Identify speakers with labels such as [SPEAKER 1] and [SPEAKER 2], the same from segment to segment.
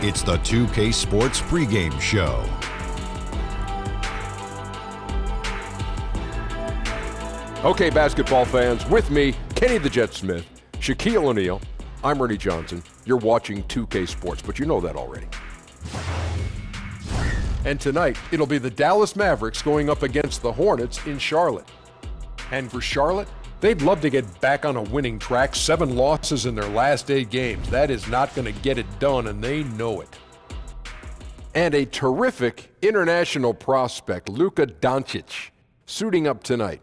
[SPEAKER 1] It's the 2K Sports pregame show.
[SPEAKER 2] Okay, basketball fans, with me, Kenny the Jet Smith, Shaquille O'Neal, I'm Ernie Johnson. You're watching 2K Sports, but you know that already. And tonight, it'll be the Dallas Mavericks going up against the Hornets in Charlotte. And for Charlotte, they'd love to get back on a winning track. 7 losses in their last 8 games. That is not going to get it done, and they know it. And a terrific international prospect, Luka Doncic, suiting up tonight.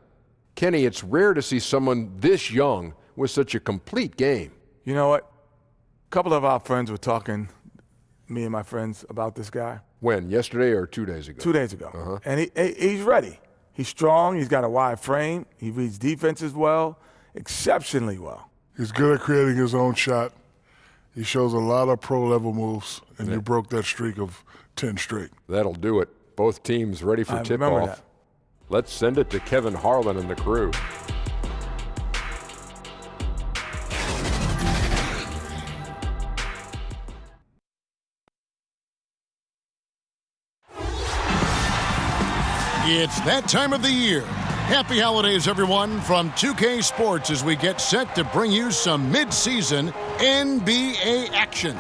[SPEAKER 2] Kenny, it's rare to see someone this young with such a complete game.
[SPEAKER 3] You know what? A couple of our friends were talking, me and my friends, about this guy.
[SPEAKER 2] When? Yesterday or 2 days ago?
[SPEAKER 3] 2 days ago. And he's ready. He's strong. He's got a wide frame. He reads defenses well, exceptionally well.
[SPEAKER 4] He's good at creating his own shot. He shows a lot of pro-level moves, and you broke that streak of 10 straight.
[SPEAKER 2] That'll do it. Both teams ready for tip-off.
[SPEAKER 3] Remember that.
[SPEAKER 2] Let's send it to Kevin Harlan and the crew.
[SPEAKER 5] It's that time of the year. Happy holidays, everyone, from 2K Sports as we get set to bring you some mid-season NBA action.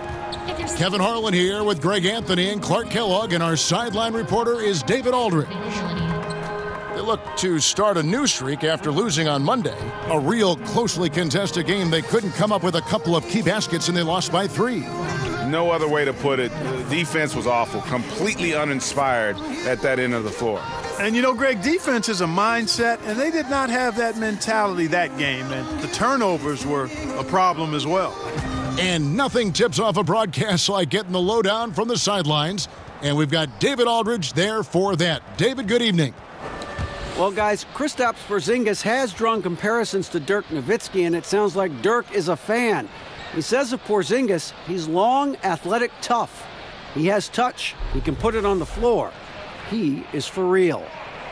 [SPEAKER 5] Kevin Harlan here with Greg Anthony and Clark Kellogg, and our sideline reporter is David Aldridge. They look to start a new streak after losing on Monday. A real closely contested game. They couldn't come up with a couple of key baskets, and they lost by 3.
[SPEAKER 6] No other way to put it. The defense was awful, completely uninspired at that end of the floor.
[SPEAKER 7] And, you know, Greg, defense is a mindset, and they did not have that mentality that game. And the turnovers were a problem as well.
[SPEAKER 5] And nothing tips off a broadcast like getting the lowdown from the sidelines. And we've got David Aldridge there for that. David, good evening.
[SPEAKER 8] Well, guys, Kristaps Porzingis has drawn comparisons to Dirk Nowitzki, and it sounds like Dirk is a fan. He says of Porzingis, he's long, athletic, tough. He has touch. He can put it on the floor. He is for real.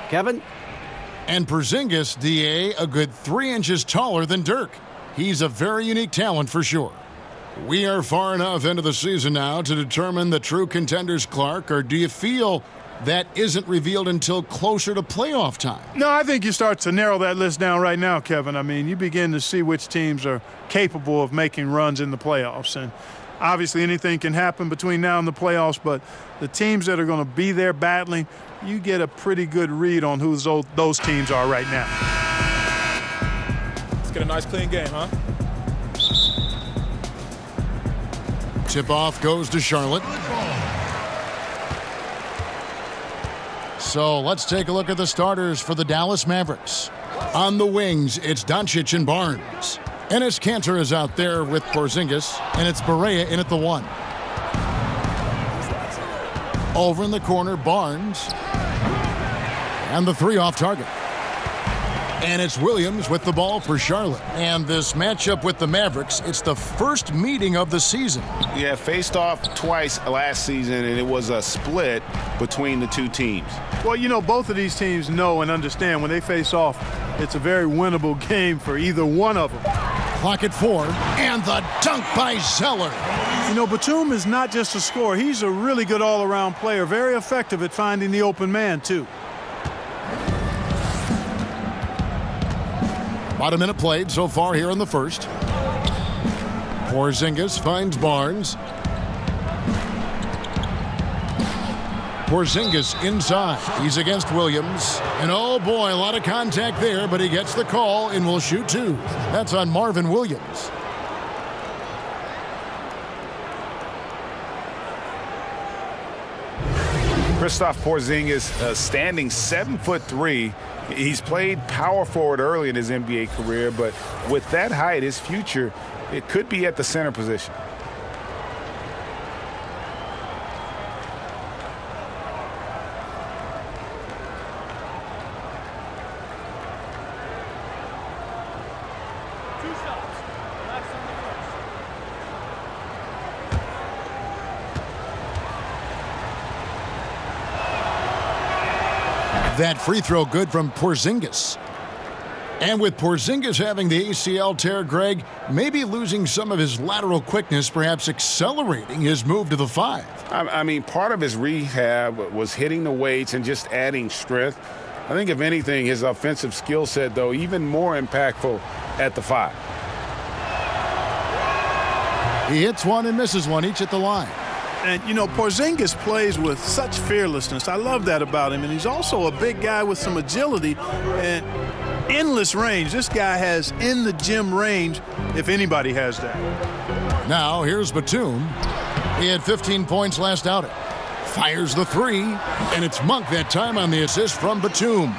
[SPEAKER 8] Kevin?
[SPEAKER 5] And Porzingis, DA, a good 3 inches taller than Dirk. He's a very unique talent for sure. We are far enough into the season now to determine the true contenders, Clark, or do you feel that isn't revealed until closer to playoff time?
[SPEAKER 7] No, I think you start to narrow that list down right now, Kevin. I mean, you begin to see which teams are capable of making runs in the playoffs. And obviously anything can happen between now and the playoffs, but the teams that are going to be there battling, you get a pretty good read on who those teams are right now.
[SPEAKER 9] Let's get a nice clean game, huh?
[SPEAKER 5] Tip-off goes to Charlotte. So let's take a look at the starters for the Dallas Mavericks. On the wings, it's Doncic and Barnes. Enes Kanter is out there with Porzingis, and it's Barea in at the 1. Over in the corner, Barnes. And the 3 off target. And it's Williams with the ball for Charlotte. And this matchup with the Mavericks, it's the first meeting of the season.
[SPEAKER 6] Yeah, faced off twice last season, and it was a split between the two teams.
[SPEAKER 7] Well, you know, both of these teams know and understand when they face off, it's a very winnable game for either one of them.
[SPEAKER 5] Clock at 4, and the dunk by Zeller.
[SPEAKER 7] You know, Batum is not just a scorer. He's a really good all-around player, very effective at finding the open man, too.
[SPEAKER 5] About a minute played so far here in the first. Porzingis finds Barnes. Porzingis inside. He's against Williams. And oh boy, a lot of contact there, but he gets the call and will shoot 2. That's on Marvin Williams.
[SPEAKER 6] Kristaps Porzingis, standing 7'3". He's played power forward early in his NBA career, but with that height, his future, it could be at the center position.
[SPEAKER 5] That free throw good from Porzingis. And with Porzingis having the ACL tear, Greg, maybe losing some of his lateral quickness, perhaps accelerating his move to the 5.
[SPEAKER 6] I mean, part of his rehab was hitting the weights and just adding strength. I think, if anything, his offensive skill set, though, even more impactful at the 5.
[SPEAKER 5] He hits one and misses one, each at the line.
[SPEAKER 7] And, you know, Porzingis plays with such fearlessness. I love that about him. And he's also a big guy with some agility and endless range. This guy has in-the-gym range, if anybody has that.
[SPEAKER 5] Now, here's Batum. He had 15 points last outing. Fires the 3, and it's Monk that time on the assist from Batum.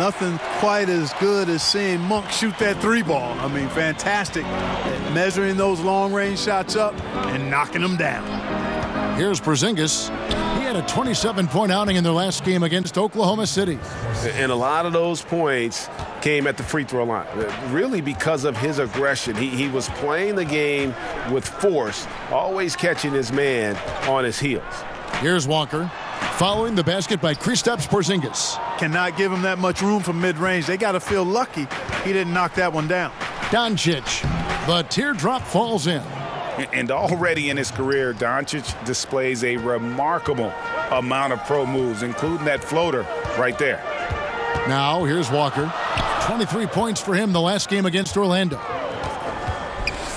[SPEAKER 7] Nothing quite as good as seeing Monk shoot that 3 ball. I mean, fantastic at measuring those long-range shots up and knocking them down.
[SPEAKER 5] Here's Porzingis. He had a 27-point outing in their last game against Oklahoma City.
[SPEAKER 6] And a lot of those points came at the free throw line, really because of his aggression. He was playing the game with force, always catching his man on his heels.
[SPEAKER 5] Here's Walker, following the basket by Kristaps Porzingis.
[SPEAKER 7] Cannot give him that much room from mid-range. They got to feel lucky he didn't knock that one down.
[SPEAKER 5] Doncic, the teardrop falls in.
[SPEAKER 6] And already in his career, Doncic displays a remarkable amount of pro moves, including that floater right there.
[SPEAKER 5] Now, here's Walker. 23 points for him the last game against Orlando.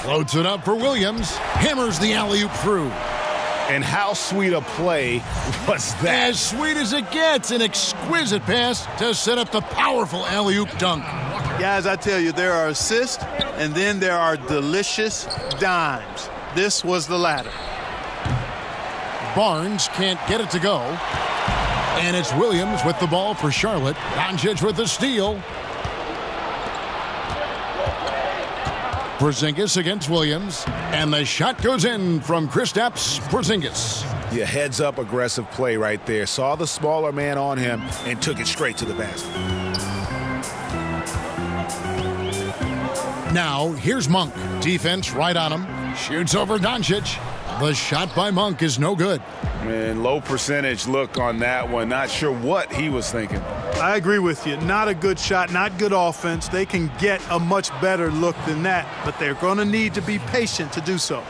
[SPEAKER 5] Floats it up for Williams. Hammers the alley-oop through.
[SPEAKER 6] And how sweet a play was that?
[SPEAKER 5] As sweet as it gets. An exquisite pass to set up the powerful alley-oop dunk.
[SPEAKER 7] Guys, I tell you, there are assists, and then there are delicious dimes. This was the latter.
[SPEAKER 5] Barnes can't get it to go. And it's Williams with the ball for Charlotte. Doncic with the steal. Porzingis against Williams. And the shot goes in from Kristaps Porzingis.
[SPEAKER 6] Yeah, heads-up aggressive play right there. Saw the smaller man on him and took it straight to the basket.
[SPEAKER 5] Now, here's Monk. Defense right on him. Shoots over Doncic. The shot by Monk is no good.
[SPEAKER 6] Man, low percentage look on that one. Not sure what he was thinking.
[SPEAKER 7] I agree with you. Not a good shot, not good offense. They can get a much better look than that, but they're going to need to be patient to do so.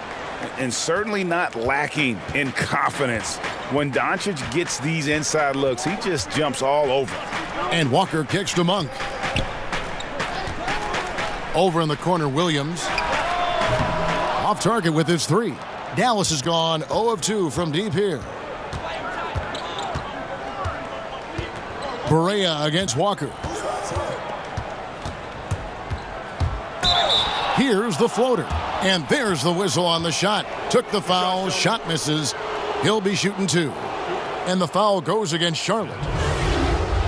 [SPEAKER 6] And certainly not lacking in confidence. When Doncic gets these inside looks, he just jumps all over.
[SPEAKER 5] And Walker kicks to Monk. Over in the corner, Williams. Off target with his 3. Dallas has gone 0 of 2 from deep here. Barea against Walker. Here's the floater. And there's the whistle on the shot. Took the foul. Shot misses. He'll be shooting 2. And the foul goes against Charlotte.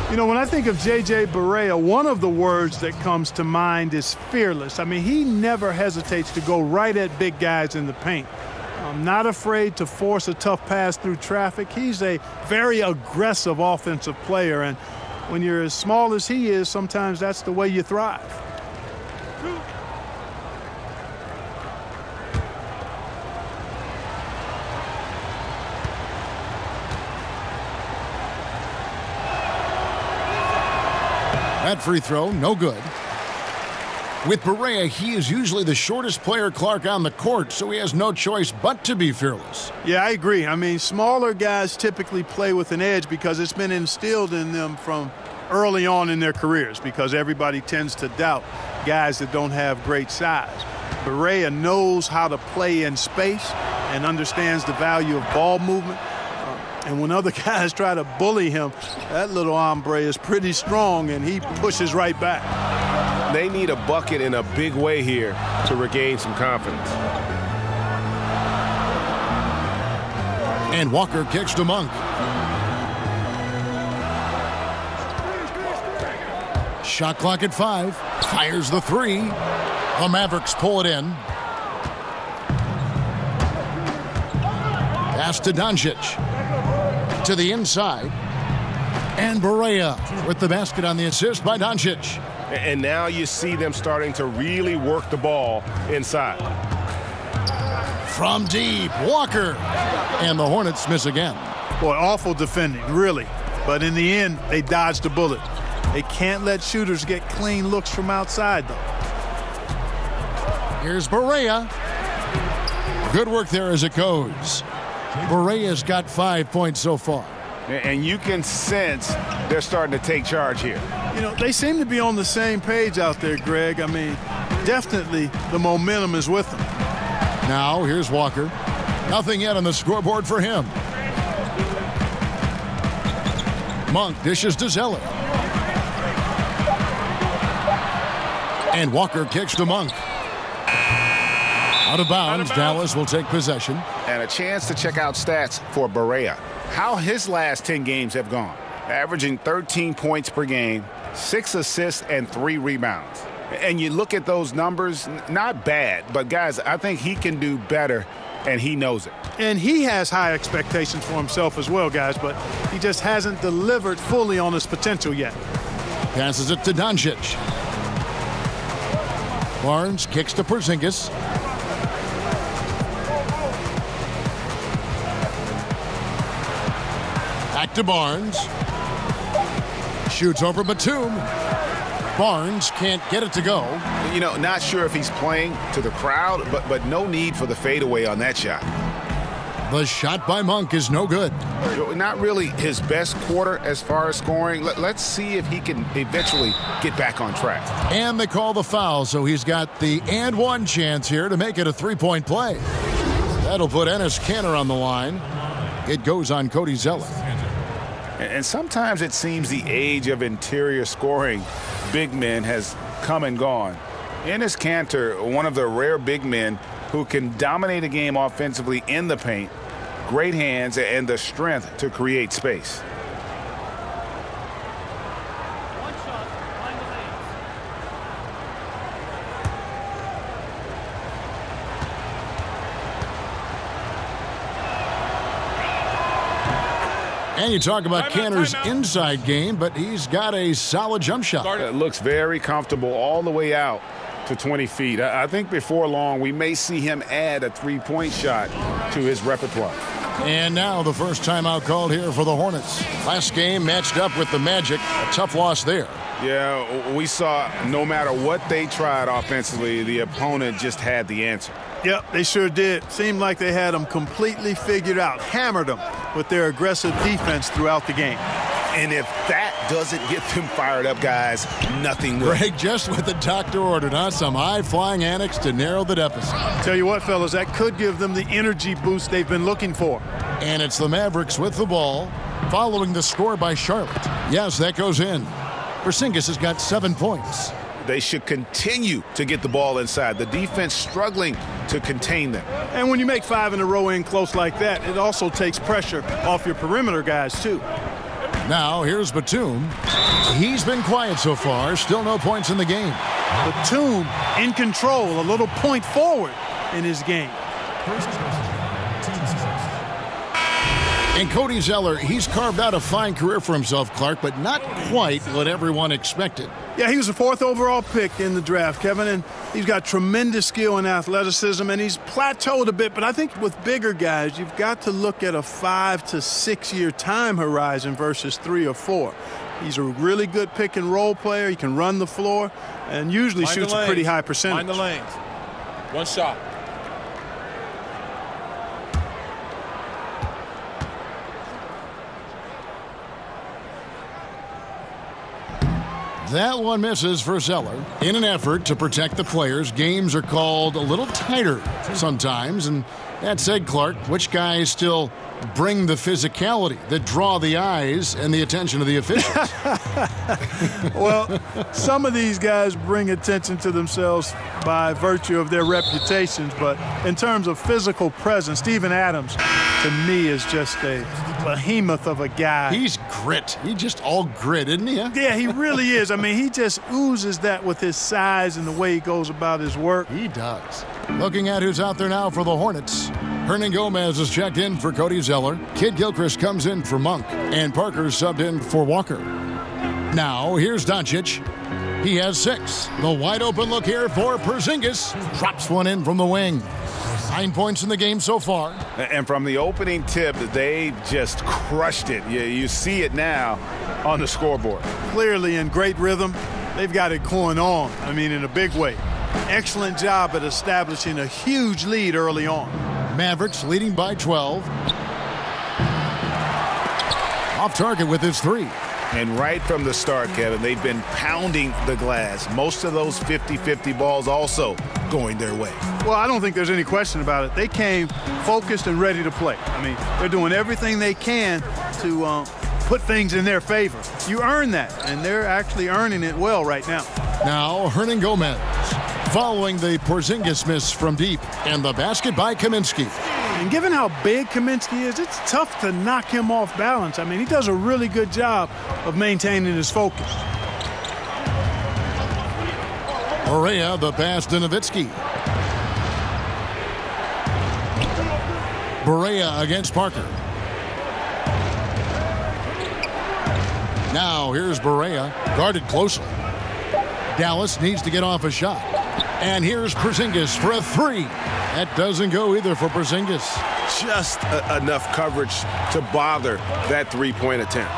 [SPEAKER 7] You know, when I think of J.J. Barea, one of the words that comes to mind is fearless. I mean, he never hesitates to go right at big guys in the paint. Not afraid to force a tough pass through traffic. He's a very aggressive offensive player, and when you're as small as he is, sometimes that's the way you thrive.
[SPEAKER 5] That free throw, no good. With Barea, he is usually the shortest player, Clark, on the court, so he has no choice but to be fearless.
[SPEAKER 7] Yeah, I agree. I mean, smaller guys typically play with an edge because it's been instilled in them from early on in their careers, because everybody tends to doubt guys that don't have great size. Barea knows how to play in space and understands the value of ball movement. And when other guys try to bully him, that little hombre is pretty strong, and he pushes right back.
[SPEAKER 6] They need a bucket in a big way here to regain some confidence.
[SPEAKER 5] And Walker kicks to Monk. Shot clock at 5. Fires the 3. The Mavericks pull it in. Pass to Doncic. To the inside. And Barea with the basket on the assist by Doncic.
[SPEAKER 6] And now you see them starting to really work the ball inside.
[SPEAKER 5] From deep, Walker. And the Hornets miss again.
[SPEAKER 7] Boy, awful defending, really. But in the end, they dodged a bullet. They can't let shooters get clean looks from outside, though.
[SPEAKER 5] Here's Barea. Good work there as it goes. Barea's got 5 points so far.
[SPEAKER 6] And you can sense they're starting to take charge here.
[SPEAKER 7] You know, they seem to be on the same page out there, Greg. I mean, definitely the momentum is with them.
[SPEAKER 5] Now, here's Walker. Nothing yet on the scoreboard for him. Monk dishes to Zeller. And Walker kicks to Monk. Out of bounds, Dallas will take possession.
[SPEAKER 6] And a chance to check out stats for Barea. How his last 10 games have gone. Averaging 13 points per game, 6 assists, and 3 rebounds. And you look at those numbers, not bad, but guys, I think he can do better, and he knows it.
[SPEAKER 7] And he has high expectations for himself as well, guys, but he just hasn't delivered fully on his potential yet.
[SPEAKER 5] Passes it to Doncic. Barnes kicks to Porzingis. Back to Barnes. Shoots over Batum. Barnes can't get it to go.
[SPEAKER 6] You know, not sure if he's playing to the crowd, but no need for the fadeaway on that shot.
[SPEAKER 5] The shot by Monk is no good.
[SPEAKER 6] Not really his best quarter as far as scoring. Let's see if he can eventually get back on track.
[SPEAKER 5] And they call the foul, so he's got the and one chance here to make it a three-point play. That'll put Enes Kanter on the line. It goes on Cody Zeller.
[SPEAKER 6] And sometimes it seems the age of interior scoring big men has come and gone. Enes Kanter, one of the rare big men who can dominate a game offensively in the paint, great hands, and the strength to create space.
[SPEAKER 5] And you talk about Kanter's inside game, but he's got a solid jump shot.
[SPEAKER 6] It looks very comfortable all the way out to 20 feet. I think before long we may see him add a three-point shot to his repertoire.
[SPEAKER 5] And now the first timeout called here for the Hornets. Last game matched up with the Magic. A tough loss there.
[SPEAKER 6] Yeah, we saw no matter what they tried offensively, the opponent just had the answer.
[SPEAKER 7] Yep, they sure did. Seemed like they had them completely figured out, hammered them with their aggressive defense throughout the game.
[SPEAKER 6] And if that doesn't get them fired up, guys, nothing will.
[SPEAKER 5] Greg, just what the doctor ordered, huh? Some high-flying antics to narrow the deficit.
[SPEAKER 7] Tell you what, fellas, that could give them the energy boost they've been looking for.
[SPEAKER 5] And it's the Mavericks with the ball, following the score by Charlotte. Yes, that goes in. Porzingis has got 7 points.
[SPEAKER 6] They should continue to get the ball inside. The defense struggling to contain them.
[SPEAKER 7] And when you make 5 in a row in close like that, it also takes pressure off your perimeter guys, too.
[SPEAKER 5] Now, here's Batum. He's been quiet so far. Still no points in the game.
[SPEAKER 7] Batum in control, a little point forward in his game.
[SPEAKER 5] And Cody Zeller, he's carved out a fine career for himself, Clark, but not quite what everyone expected.
[SPEAKER 7] Yeah, he was the 4th overall pick in the draft, Kevin, and he's got tremendous skill and athleticism, and he's plateaued a bit, but I think with bigger guys, you've got to look at a 5 to 6 year time horizon versus 3 or 4. He's a really good pick and roll player. He can run the floor and usually shoots a pretty high percentage.
[SPEAKER 9] Mind the lanes. One shot.
[SPEAKER 5] That one misses for Zeller. In an effort to protect the players, games are called a little tighter sometimes. And that said, Clark, which guys still bring the physicality that draw the eyes and the attention of the officials?
[SPEAKER 7] Well, some of these guys bring attention to themselves by virtue of their reputations, but in terms of physical presence, Steven Adams, to me, is just a behemoth of a guy.
[SPEAKER 5] He's grit. He's just all grit, isn't he?
[SPEAKER 7] Yeah, he really is. I mean, he just oozes that with his size and the way he goes about his work.
[SPEAKER 5] He does. Looking at who's out there now for the Hornets. Hernan Gomez is checked in for Cody Zeller. Kid Gilchrist comes in for Monk. And Parker's subbed in for Walker. Now, here's Doncic. He has 6. The wide open look here for Porzingis. Drops one in from the wing. 9 points in the game so far.
[SPEAKER 6] And from the opening tip, they just crushed it. You see it now. on the scoreboard.
[SPEAKER 7] Clearly in great rhythm. They've got it going on, I mean, in a big way. Excellent job at establishing a huge lead early on.
[SPEAKER 5] Mavericks leading by 12. Off target with his 3.
[SPEAKER 6] And right from the start, Kevin, they've been pounding the glass. Most of those 50-50 balls also going their way.
[SPEAKER 7] Well, I don't think there's any question about it. They came focused and ready to play. I mean, they're doing everything they can to put things in their favor. You earn that, and they're actually earning it well right now.
[SPEAKER 5] Now, Hernan Gomez following the Porzingis miss from deep, and the basket by Kaminsky.
[SPEAKER 7] And given how big Kaminsky is, it's tough to knock him off balance. I mean, he does a really good job of maintaining his focus.
[SPEAKER 5] Barea, the pass to Nowitzki. Barea against Parker. Now here's Barea, guarded closely. Dallas needs to get off a shot. And here's Porzingis for a 3. That doesn't go either for Porzingis.
[SPEAKER 6] Just enough coverage to bother that three-point attempt.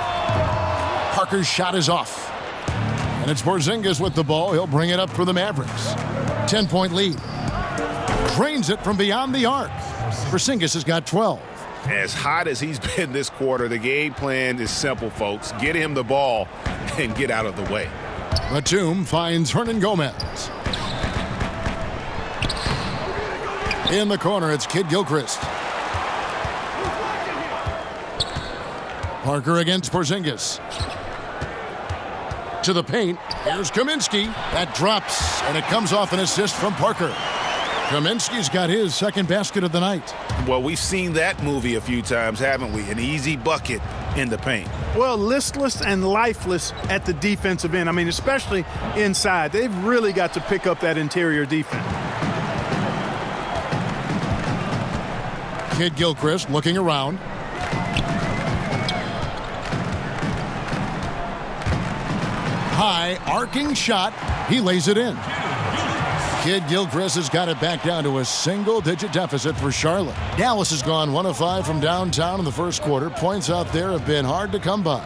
[SPEAKER 5] Parker's shot is off. And it's Porzingis with the ball. He'll bring it up for the Mavericks. 10-point lead. Drains it from beyond the arc. Porzingis has got 12.
[SPEAKER 6] As hot as he's been this quarter, the game plan is simple, folks. Get him the ball and get out of the way.
[SPEAKER 5] Batum finds Hernan Gomez. In the corner, it's Kid Gilchrist. Parker against Porzingis. To the paint. Here's Kaminsky. That drops, and it comes off an assist from Parker. Kaminsky's got his second basket of the night.
[SPEAKER 6] Well, we've seen that movie a few times, haven't we? An easy bucket in the paint.
[SPEAKER 7] Well, listless and lifeless at the defensive end. I mean, especially inside. They've really got to pick up that interior defense.
[SPEAKER 5] Kid Gilchrist looking around. High arcing shot. He lays it in. Kid Gilchrist has got it back down to a single-digit deficit for Charlotte. Dallas has gone 1 of 5 from downtown in the first quarter. Points out there have been hard to come by.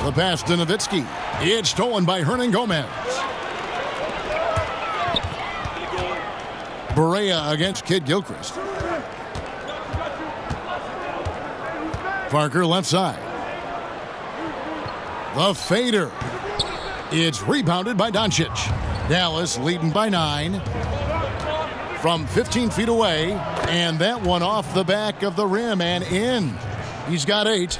[SPEAKER 5] The pass to Nowitzki. It's stolen by Hernan Gomez. Barea against Kid Gilchrist. Parker left side. The fader. It's rebounded by Doncic. Dallas leading by 9 from 15 feet away, and that one off the back of the rim and in. He's got 8.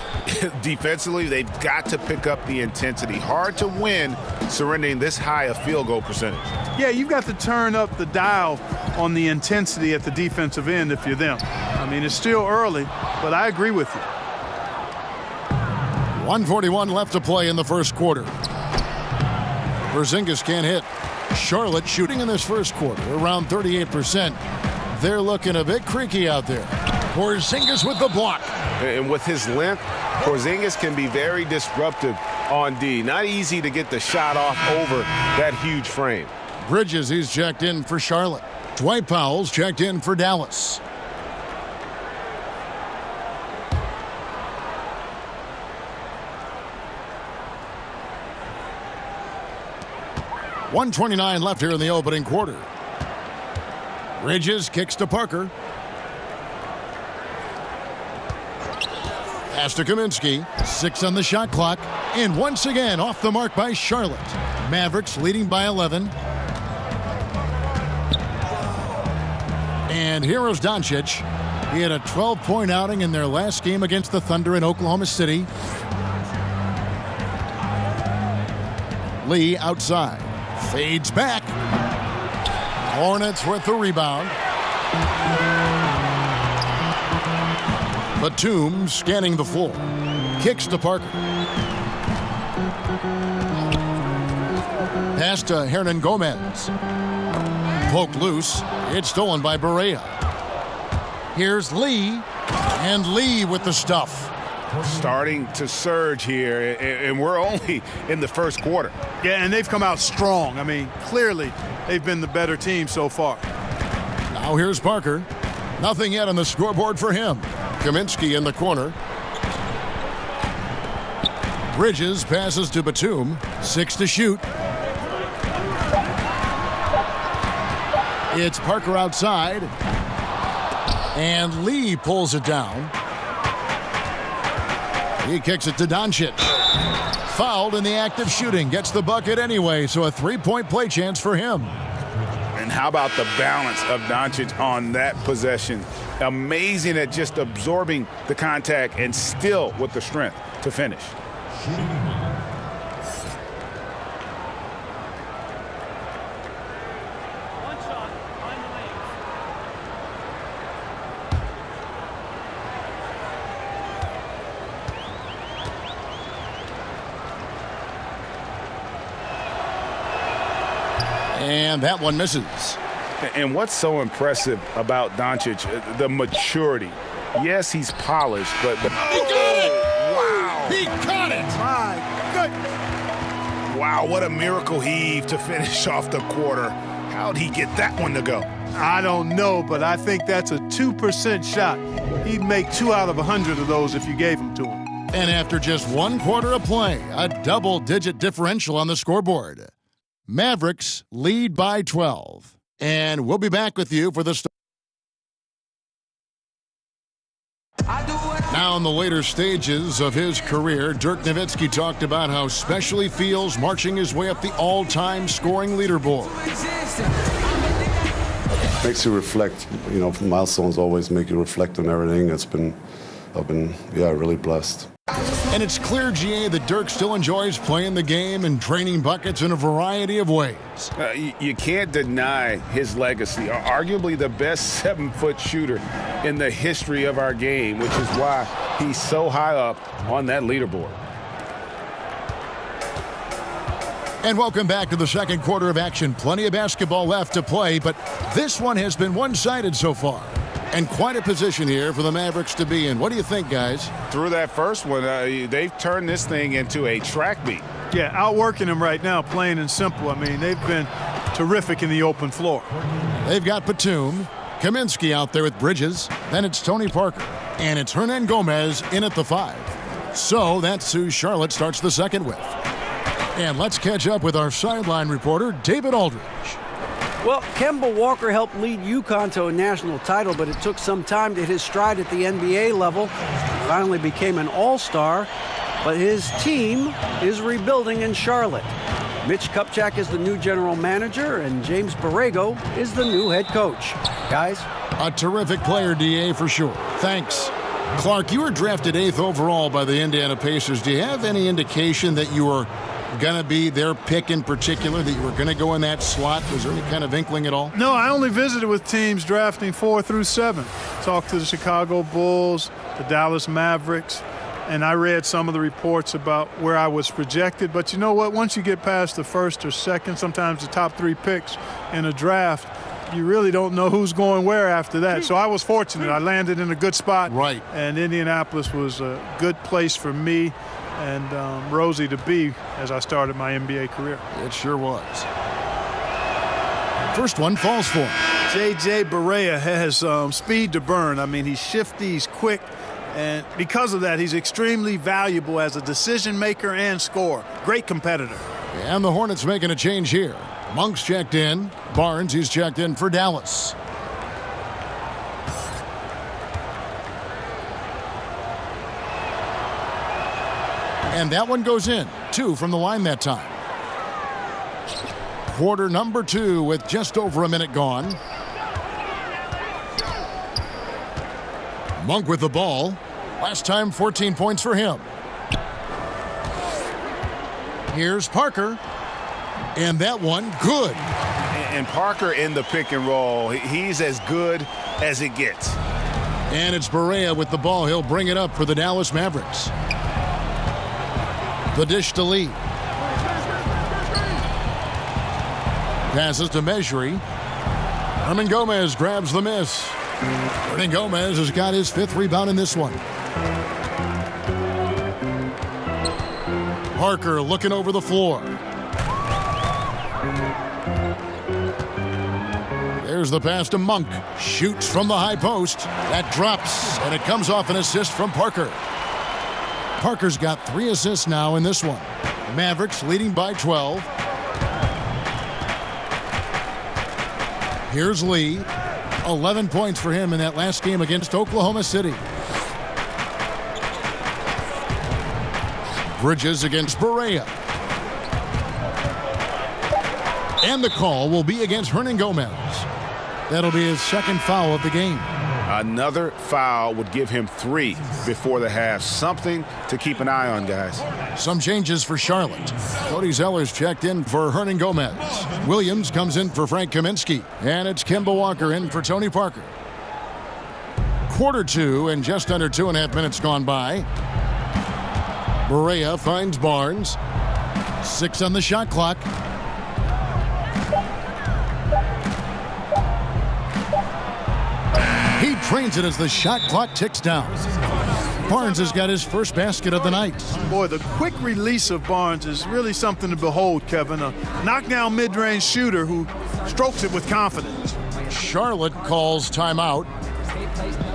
[SPEAKER 6] Defensively, they've got to pick up the intensity. Hard to win surrendering this high a field goal percentage.
[SPEAKER 7] Yeah, you've got to turn up the dial on the intensity at the defensive end if you're them. I mean, it's still early, but I agree with you.
[SPEAKER 5] 1:41 left to play in the first quarter. Porzingis can't hit. Charlotte shooting in this first quarter around 38%. They're looking a bit creaky out there. Porzingis with the block.
[SPEAKER 6] And with his length, Porzingis can be very disruptive on D. Not easy to get the shot off over that huge frame.
[SPEAKER 5] Bridges, he's checked in for Charlotte. Dwight Powell's checked in for Dallas. .129 left here in the opening quarter. Bridges kicks to Parker. Pass to Kaminsky. 6 on the shot clock. And once again off the mark by Charlotte. Mavericks leading by 11. And here is Doncic. He had a 12-point outing in their last game against the Thunder in Oklahoma City. Lee outside. Fades back. Hornets with the rebound. Batum scanning the floor. Kicks to Parker. Pass to Hernan Gomez. Poked loose. It's stolen by Barea. Here's Lee. And Lee with the stuff.
[SPEAKER 6] Starting to surge here, and we're only in the first quarter.
[SPEAKER 7] Yeah, and they've come out strong. I mean, clearly they've been the better team so far.
[SPEAKER 5] Now here's Parker. Nothing yet on the scoreboard for him. Kaminsky in the corner. Bridges passes to Batum. 6 to shoot. It's Parker outside. And Lee pulls it down. He kicks it to Doncic. Fouled in the act of shooting. Gets the bucket anyway, so a 3-point play chance for him.
[SPEAKER 6] And how about the balance of Doncic on that possession? Amazing at just absorbing the contact and still with the strength to finish.
[SPEAKER 5] And that one misses.
[SPEAKER 6] And what's so impressive about Doncic, the maturity. Yes, he's polished, but
[SPEAKER 5] He got it! Wow! He caught it!
[SPEAKER 7] My goodness.
[SPEAKER 6] wow, what a miracle heave to finish off the quarter. How'd he get that one to go?
[SPEAKER 7] I don't know, but I think that's a 2% shot. He'd make 2 out of 100 of those if you gave them to him.
[SPEAKER 5] And after just 1 quarter of play, a double-digit differential on the scoreboard. Mavericks lead by 12. And we'll be back with you for the start. Now in the later stages of his career, Dirk Nowitzki talked about how special he feels marching his way up the all-time scoring leaderboard.
[SPEAKER 10] Makes you reflect, you know, milestones always make you reflect on everything. I've been really blessed.
[SPEAKER 5] And it's clear, GA, that Dirk still enjoys playing the game and draining buckets in a variety of ways.
[SPEAKER 6] You can't deny his legacy. Arguably the best 7-foot shooter in the history of our game, which is why he's so high up on that leaderboard.
[SPEAKER 5] And welcome back to the second quarter of action. Plenty of basketball left to play, but this one has been one-sided so far. And quite a position here for the Mavericks to be in. What do you think, guys?
[SPEAKER 6] Through that first one, they've turned this thing into a track meet.
[SPEAKER 7] Yeah, outworking them right now, plain and simple. I mean, they've been terrific in the open floor.
[SPEAKER 5] They've got Batum, Kaminsky out there with Bridges. Then it's Tony Parker. And it's Hernan Gomez in at the 5. So that's who Charlotte starts the second with. And let's catch up with our sideline reporter, David Aldridge.
[SPEAKER 8] Well, Kemba Walker helped lead UConn to a national title, but it took some time to hit his stride at the NBA level. He finally became an all-star, but his team is rebuilding in Charlotte. Mitch Kupchak is the new general manager, and James Borrego is the new head coach. Guys?
[SPEAKER 5] A terrific player, DA, for sure. Thanks. Clark, you were drafted 8th overall by the Indiana Pacers. Do you have any indication that you were going to be their pick in particular, that you were going to go in that slot? Was there any kind of inkling at all?
[SPEAKER 7] No, I only visited with teams drafting 4 through 7. Talked to the Chicago Bulls, the Dallas Mavericks, and I read some of the reports about where I was projected. But you know what? Once you get past the first or second, sometimes the top 3 picks in a draft, you really don't know who's going where after that. So I was fortunate. I landed in a good spot.
[SPEAKER 5] Right.
[SPEAKER 7] And Indianapolis was a good place for me and Rosie to be as I started my NBA career.
[SPEAKER 5] It sure was. First one falls for him.
[SPEAKER 7] J.J. Barea has speed to burn. I mean, he's shifty, he's quick, and because of that, he's extremely valuable as a decision maker and scorer. Great competitor.
[SPEAKER 5] And the Hornets making a change here. Monk's checked in. Barnes, he's checked in for Dallas. And that one goes in. 2 from the line that time. Quarter number 2 with just over a minute gone. Monk with the ball. Last time 14 points for him. Here's Parker. And that one, good.
[SPEAKER 6] And Parker in the pick and roll, he's as good as it gets.
[SPEAKER 5] And it's Barea with the ball. He'll bring it up for the Dallas Mavericks. The dish to Lee. Passes to Mejri. Hernan Gomez grabs the miss. Hernan Gomez has got his 5th rebound in this one. Parker looking over the floor. There's the pass to Monk. Shoots from the high post. That drops, and it comes off an assist from Parker. Parker's got 3 assists now in this one. Mavericks leading by 12. Here's Lee. 11 points for him in that last game against Oklahoma City. Bridges against Barea. And the call will be against Hernan Gomez. That'll be his second foul of the game.
[SPEAKER 6] Another foul would give him 3 before the half. Something to keep an eye on, guys.
[SPEAKER 5] Some changes for Charlotte. Cody Zeller's checked in for Hernan Gomez. Williams comes in for Frank Kaminsky. And it's Kemba Walker in for Tony Parker. Quarter 2 and just under 2.5 minutes gone by. Barea finds Barnes. 6 on the shot clock. He drains it as the shot clock ticks down. Barnes has got his first basket of the night.
[SPEAKER 7] Boy, the quick release of Barnes is really something to behold, Kevin. A knockdown mid-range shooter who strokes it with confidence.
[SPEAKER 5] Charlotte calls timeout.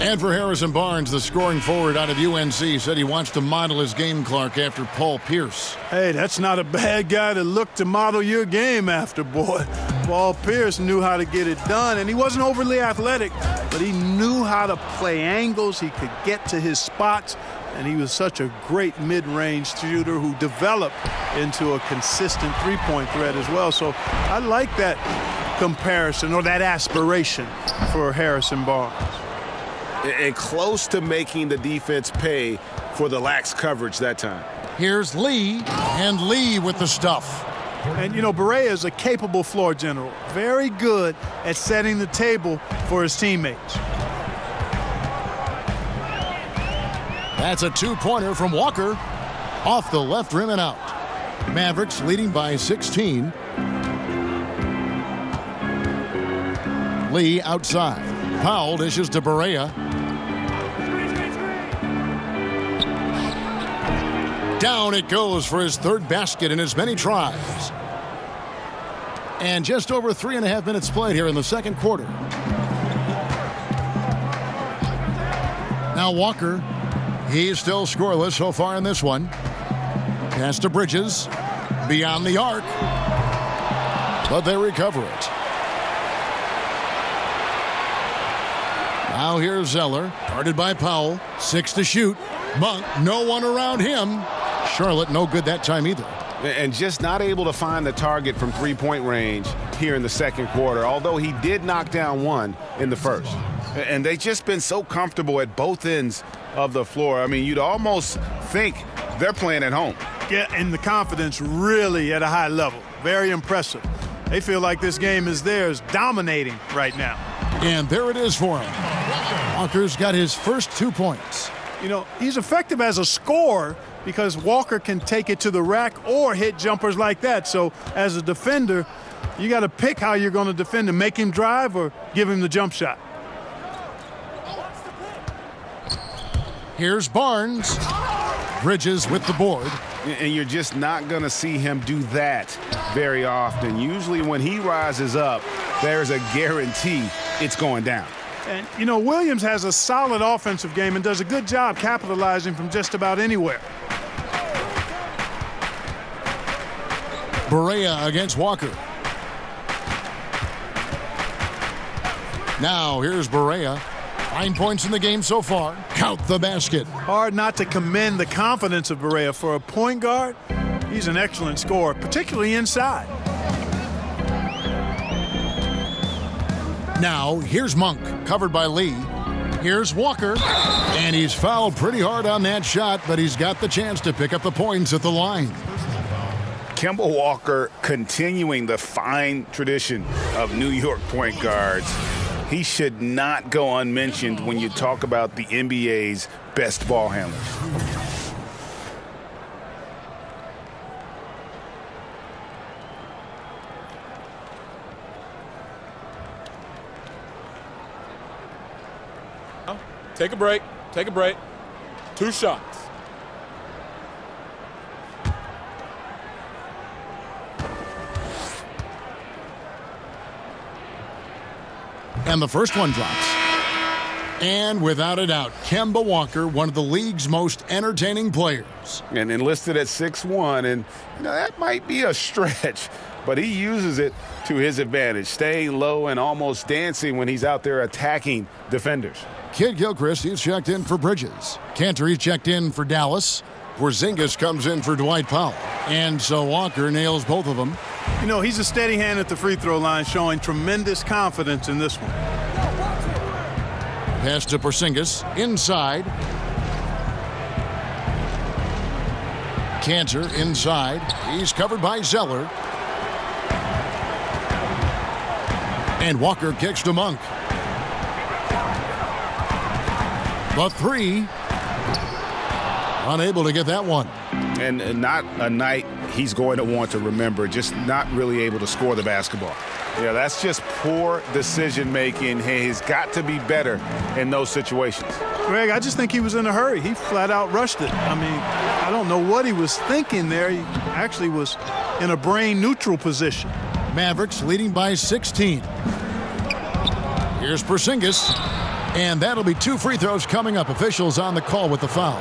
[SPEAKER 5] And for Harrison Barnes, the scoring forward out of UNC, said he wants to model his game, Clark, after Paul Pierce.
[SPEAKER 7] Hey, that's not a bad guy to look to model your game after, boy. Paul Pierce knew how to get it done, and he wasn't overly athletic, but he knew how to play angles. He could get to his spots, and he was such a great mid-range shooter who developed into a consistent three-point threat as well. So I like that comparison or that aspiration for Harrison Barnes.
[SPEAKER 6] And close to making the defense pay for the lax coverage that time.
[SPEAKER 5] Here's Lee, and Lee with the stuff.
[SPEAKER 7] And, you know, Barea is a capable floor general. Very good at setting the table for his teammates.
[SPEAKER 5] That's a 2-pointer from Walker. Off the left rim and out. Mavericks leading by 16. Lee outside. Powell dishes to Barea. Down it goes for his third basket in as many tries. And just over 3.5 minutes played here in the second quarter. Now Walker, he's still scoreless so far in this one. Pass to Bridges, beyond the arc, but they recover it. Now here's Zeller, guarded by Powell, 6 to shoot. Monk, no one around him. Charlotte no good that time either.
[SPEAKER 6] And just not able to find the target from three-point range here in the second quarter, although he did knock down one in the first. And they've just been so comfortable at both ends of the floor. I mean, you'd almost think they're playing at home.
[SPEAKER 7] Yeah, and the confidence really at a high level. Very impressive. They feel like this game is theirs, dominating right now.
[SPEAKER 5] And there it is for him. Walker's got his first 2 points.
[SPEAKER 7] You know, he's effective as a scorer because Walker can take it to the rack or hit jumpers like that. So as a defender, you got to pick how you're going to defend him, make him drive or give him the jump shot.
[SPEAKER 5] Here's Barnes. Bridges with the board.
[SPEAKER 6] And you're just not going to see him do that very often. Usually when he rises up, there's a guarantee it's going down.
[SPEAKER 7] And, you know, Williams has a solid offensive game and does a good job capitalizing from just about anywhere.
[SPEAKER 5] Barea against Walker. Now here's Barea. 9 points in the game so far. Count the basket.
[SPEAKER 7] Hard not to commend the confidence of Barea. For a point guard, he's an excellent scorer, particularly inside.
[SPEAKER 5] Now here's Monk, covered by Lee. Here's Walker, and he's fouled pretty hard on that shot, but he's got the chance to pick up the points at the line.
[SPEAKER 6] Kemba Walker continuing the fine tradition of New York point guards. He should not go unmentioned when you talk about the NBA's best ball handlers.
[SPEAKER 9] Take a break. Take a break. 2 shots.
[SPEAKER 5] And the first one drops. And without a doubt, Kemba Walker, one of the league's most entertaining players.
[SPEAKER 6] And enlisted at 6'1", and that might be a stretch, but he uses it to his advantage, staying low and almost dancing when he's out there attacking defenders.
[SPEAKER 5] Kid Gilchrist, he's checked in for Bridges. Cantor, he's checked in for Dallas. Porzingis comes in for Dwight Powell. And so Walker nails both of them.
[SPEAKER 7] He's a steady hand at the free throw line, showing tremendous confidence in this one.
[SPEAKER 5] Pass to Porzingis, inside. Cantor inside. He's covered by Zeller. And Walker kicks to Monk. The three. Unable to get that one.
[SPEAKER 6] And not a night he's going to want to remember, just not really able to score the basketball. Yeah, that's just poor decision-making. He's got to be better in those situations.
[SPEAKER 7] Greg, I just think he was in a hurry. He flat out rushed it. I don't know what he was thinking there. He actually was in a brain-neutral position.
[SPEAKER 5] Mavericks leading by 16. Here's Porzingis. And that'll be 2 free throws coming up. Officials on the call with the foul.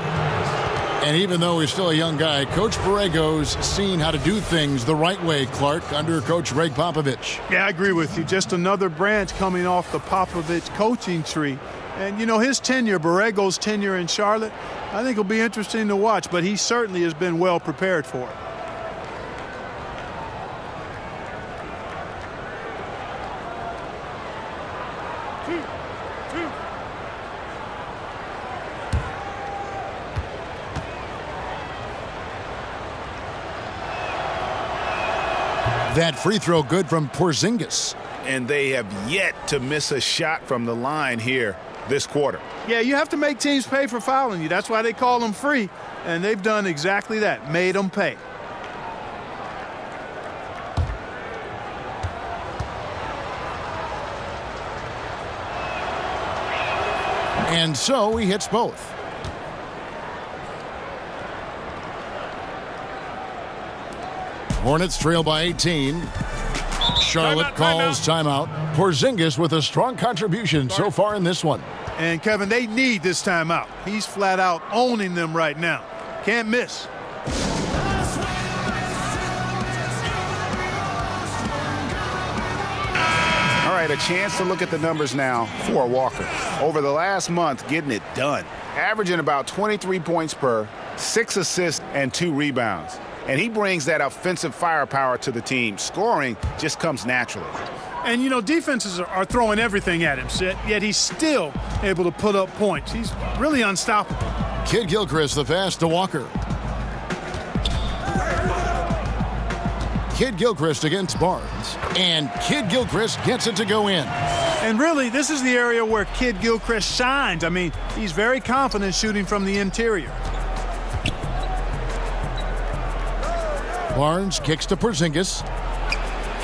[SPEAKER 5] And even though he's still a young guy, Coach Borrego's seen how to do things the right way, Clark, under Coach Greg Popovich.
[SPEAKER 7] Yeah, I agree with you. Just another branch coming off the Popovich coaching tree. And, his tenure, Borrego's tenure in Charlotte, I think will be interesting to watch, but he certainly has been well prepared for it.
[SPEAKER 5] That free throw good from Porzingis.
[SPEAKER 6] And they have yet to miss a shot from the line here this quarter.
[SPEAKER 7] Yeah, you have to make teams pay for fouling you. That's why they call them free. And they've done exactly that, made them pay.
[SPEAKER 5] And so he hits both. Hornets trail by 18. Charlotte calls timeout. Porzingis with a strong contribution so far in this one.
[SPEAKER 7] And, Kevin, they need this timeout. He's flat out owning them right now. Can't miss.
[SPEAKER 6] All right, a chance to look at the numbers now for Walker. Over the last month, getting it done. Averaging about 23 points per, 6 assists, and 2 rebounds. And he brings that offensive firepower to the team. Scoring just comes naturally.
[SPEAKER 7] And, defenses are throwing everything at him, yet he's still able to put up points. He's really unstoppable.
[SPEAKER 5] Kid Gilchrist, the pass to Walker. Kid Gilchrist against Barnes. And Kid Gilchrist gets it to go in.
[SPEAKER 7] And really, this is the area where Kid Gilchrist shines. He's very confident shooting from the interior.
[SPEAKER 5] Barnes kicks to Porzingis.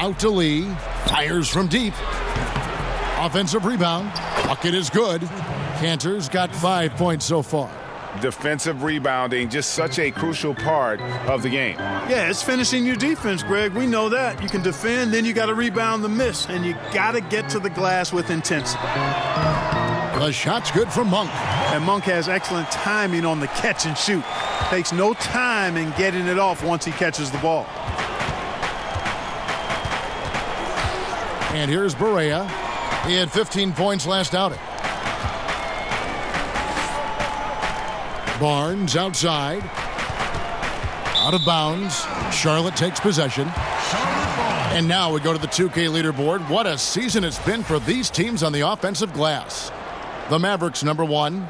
[SPEAKER 5] Out to Lee. Fires from deep. Offensive rebound. Bucket is good. Cantor's got 5 points so far.
[SPEAKER 6] Defensive rebounding, just such a crucial part of the game.
[SPEAKER 7] Yeah, it's finishing your defense, Greg. We know that. You can defend, then you got to rebound the miss, and you got to get to the glass with intensity.
[SPEAKER 5] The shot's good from Monk.
[SPEAKER 7] And Monk has excellent timing on the catch and shoot. Takes no time in getting it off once he catches the ball.
[SPEAKER 5] And here's Barea. He had 15 points last outing. Barnes outside. Out of bounds. Charlotte takes possession. And now we go to the 2K leaderboard. What a season it's been for these teams on the offensive glass. The Mavericks, number 1.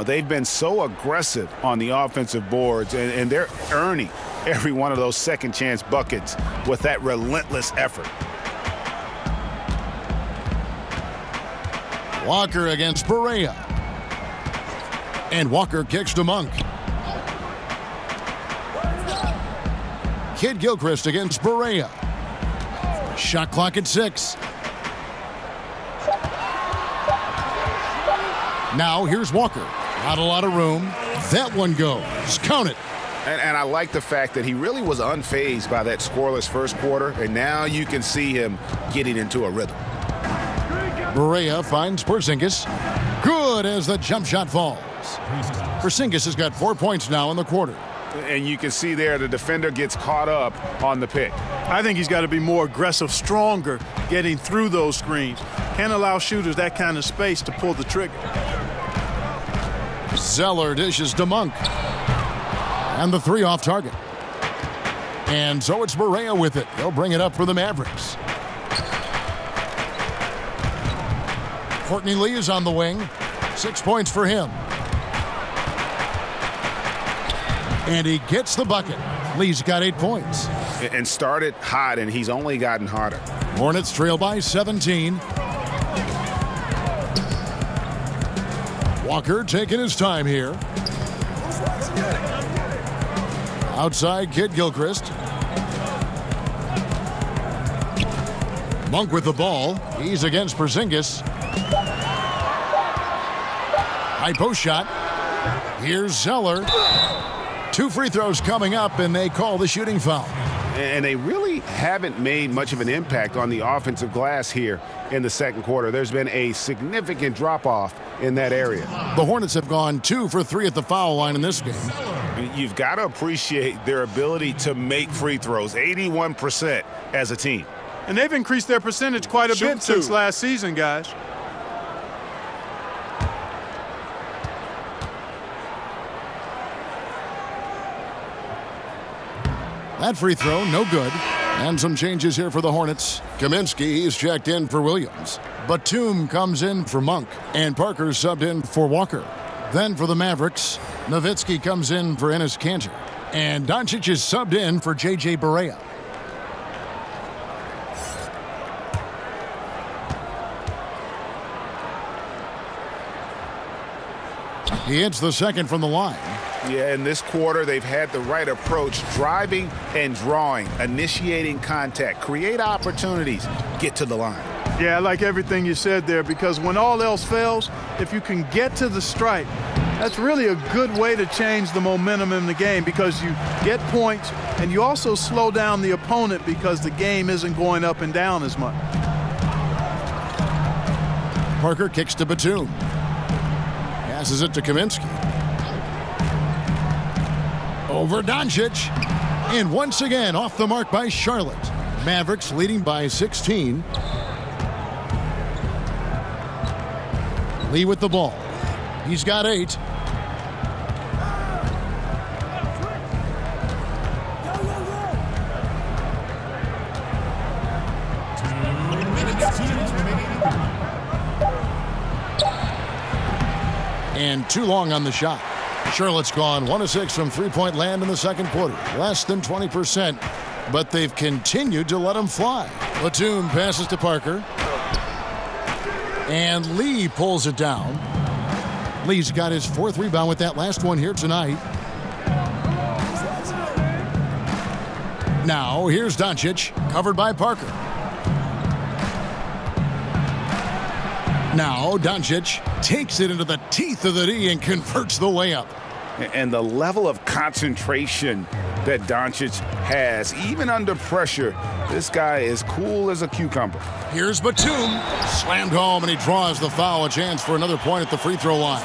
[SPEAKER 6] They've been so aggressive on the offensive boards, and they're earning every one of those second chance buckets with that relentless effort.
[SPEAKER 5] Walker against Barea. And Walker kicks to Monk. Kid Gilchrist against Barea. Shot clock at 6. Now here's Walker. Not a lot of room. That one goes. Count it.
[SPEAKER 6] And I like the fact that he really was unfazed by that scoreless first quarter, and now you can see him getting into a rhythm.
[SPEAKER 5] Barea finds Porzingis. Good. good as the jump shot falls. Porzingis has got 4 points now in the quarter.
[SPEAKER 6] And you can see there the defender gets caught up on the pick.
[SPEAKER 7] I think he's got to be more aggressive, stronger, getting through those screens. Can't allow shooters that kind of space to pull the trigger.
[SPEAKER 5] Zeller dishes to Monk. And the three off target. And so it's Barea with it. He'll bring it up for the Mavericks. Courtney Lee is on the wing. 6 points for him. And he gets the bucket. Lee's got 8 points.
[SPEAKER 6] And started hot, and he's only gotten hotter.
[SPEAKER 5] Hornets trail by 17. Walker taking his time here. Outside, Kid Gilchrist. Monk with the ball. He's against Porzingis. High post shot. Here's Zeller. 2 free throws coming up, and they call the shooting foul.
[SPEAKER 6] And they really haven't made much of an impact on the offensive glass here in the second quarter. There's been a significant drop-off in that area.
[SPEAKER 5] The Hornets have gone 2 for 3 at the foul line in this game.
[SPEAKER 6] You've got to appreciate their ability to make free throws, 81% as a team.
[SPEAKER 7] And they've increased their percentage quite a bit since last season, guys.
[SPEAKER 5] That free throw, no good. And some changes here for the Hornets. Kaminsky is checked in for Williams. Batum comes in for Monk. And Parker subbed in for Walker. Then for the Mavericks, Nowitzki comes in for Enes Kanter. And Doncic is subbed in for J.J. Barea. He hits the second from the line.
[SPEAKER 6] Yeah, in this quarter, they've had the right approach, driving and drawing, initiating contact, create opportunities, get to the line.
[SPEAKER 7] Yeah, I like everything you said there, because when all else fails, if you can get to the stripe, that's really a good way to change the momentum in the game, because you get points and you also slow down the opponent because the game isn't going up and down as much.
[SPEAKER 5] Parker kicks to Batum. Passes it to Kaminsky. Over Doncic. And once again off the mark by Charlotte. Mavericks leading by 16. Lee with the ball. He's got 8. And too long on the shot. Charlotte's gone 1 of 6 from three-point land in the second quarter. Less than 20%, but they've continued to let them fly. Batum passes to Parker. And Lee pulls it down. Lee's got his 4th rebound with that last one here tonight. Now, here's Doncic, covered by Parker. Now, Doncic takes it into the teeth of the D and converts the layup.
[SPEAKER 6] And the level of concentration that Doncic has, even under pressure, this guy is cool as a cucumber.
[SPEAKER 5] Here's Batum, slammed home, and he draws the foul. A chance for another point at the free throw line.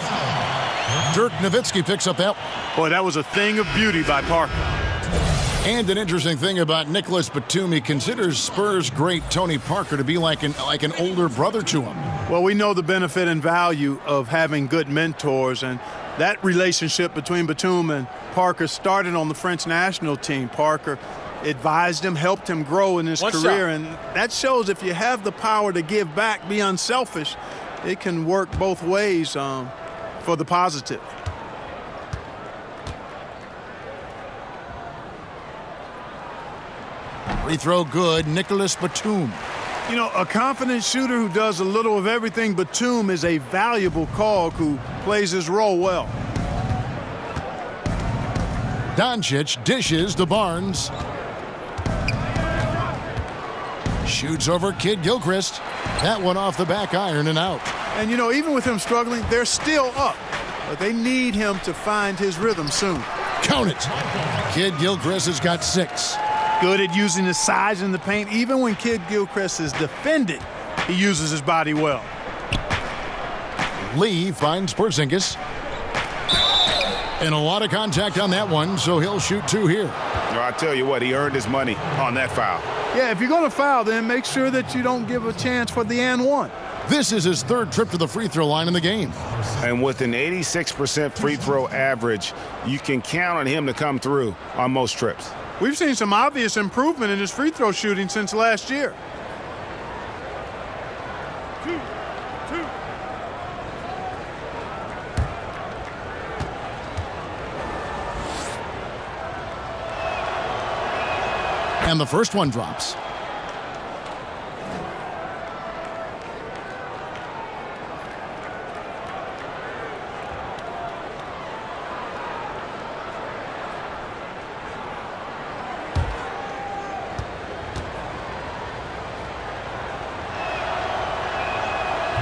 [SPEAKER 5] Dirk Nowitzki picks up that.
[SPEAKER 7] Boy, that was a thing of beauty by Parker.
[SPEAKER 5] And an interesting thing about Nicholas Batum, he considers Spurs great Tony Parker to be like an older brother to him.
[SPEAKER 7] Well, we know the benefit and value of having good mentors, and that relationship between Batum and Parker started on the French national team. Parker advised him, helped him grow in his career, and that shows if you have the power to give back, be unselfish, it can work both ways for the positive.
[SPEAKER 5] Free throw good, Nicholas Batum.
[SPEAKER 7] You know, a confident shooter who does a little of everything. Batum is a valuable cog who plays his role well.
[SPEAKER 5] Doncic dishes to Barnes. Shoots over Kid Gilchrist. That one off the back iron and out.
[SPEAKER 7] And, you know, even with him struggling, they're still up. But they need him to find his rhythm soon.
[SPEAKER 5] Count it. Kid Gilchrist has got 6.
[SPEAKER 7] Good at using his size in the paint. Even when Kid Gilchrist is defended, he uses his body well.
[SPEAKER 5] Lee finds Porzingis. And a lot of contact on that one, so he'll shoot 2 here.
[SPEAKER 6] Well, I tell you what, he earned his money on that foul.
[SPEAKER 7] Yeah, if you're going to foul, then make sure that you don't give a chance for the and one.
[SPEAKER 5] This is his 3rd trip to the free throw line in the game.
[SPEAKER 6] And with an 86% free throw average, you can count on him to come through on most trips.
[SPEAKER 7] We've seen some obvious improvement in his free throw shooting since last year.
[SPEAKER 5] And the first one drops.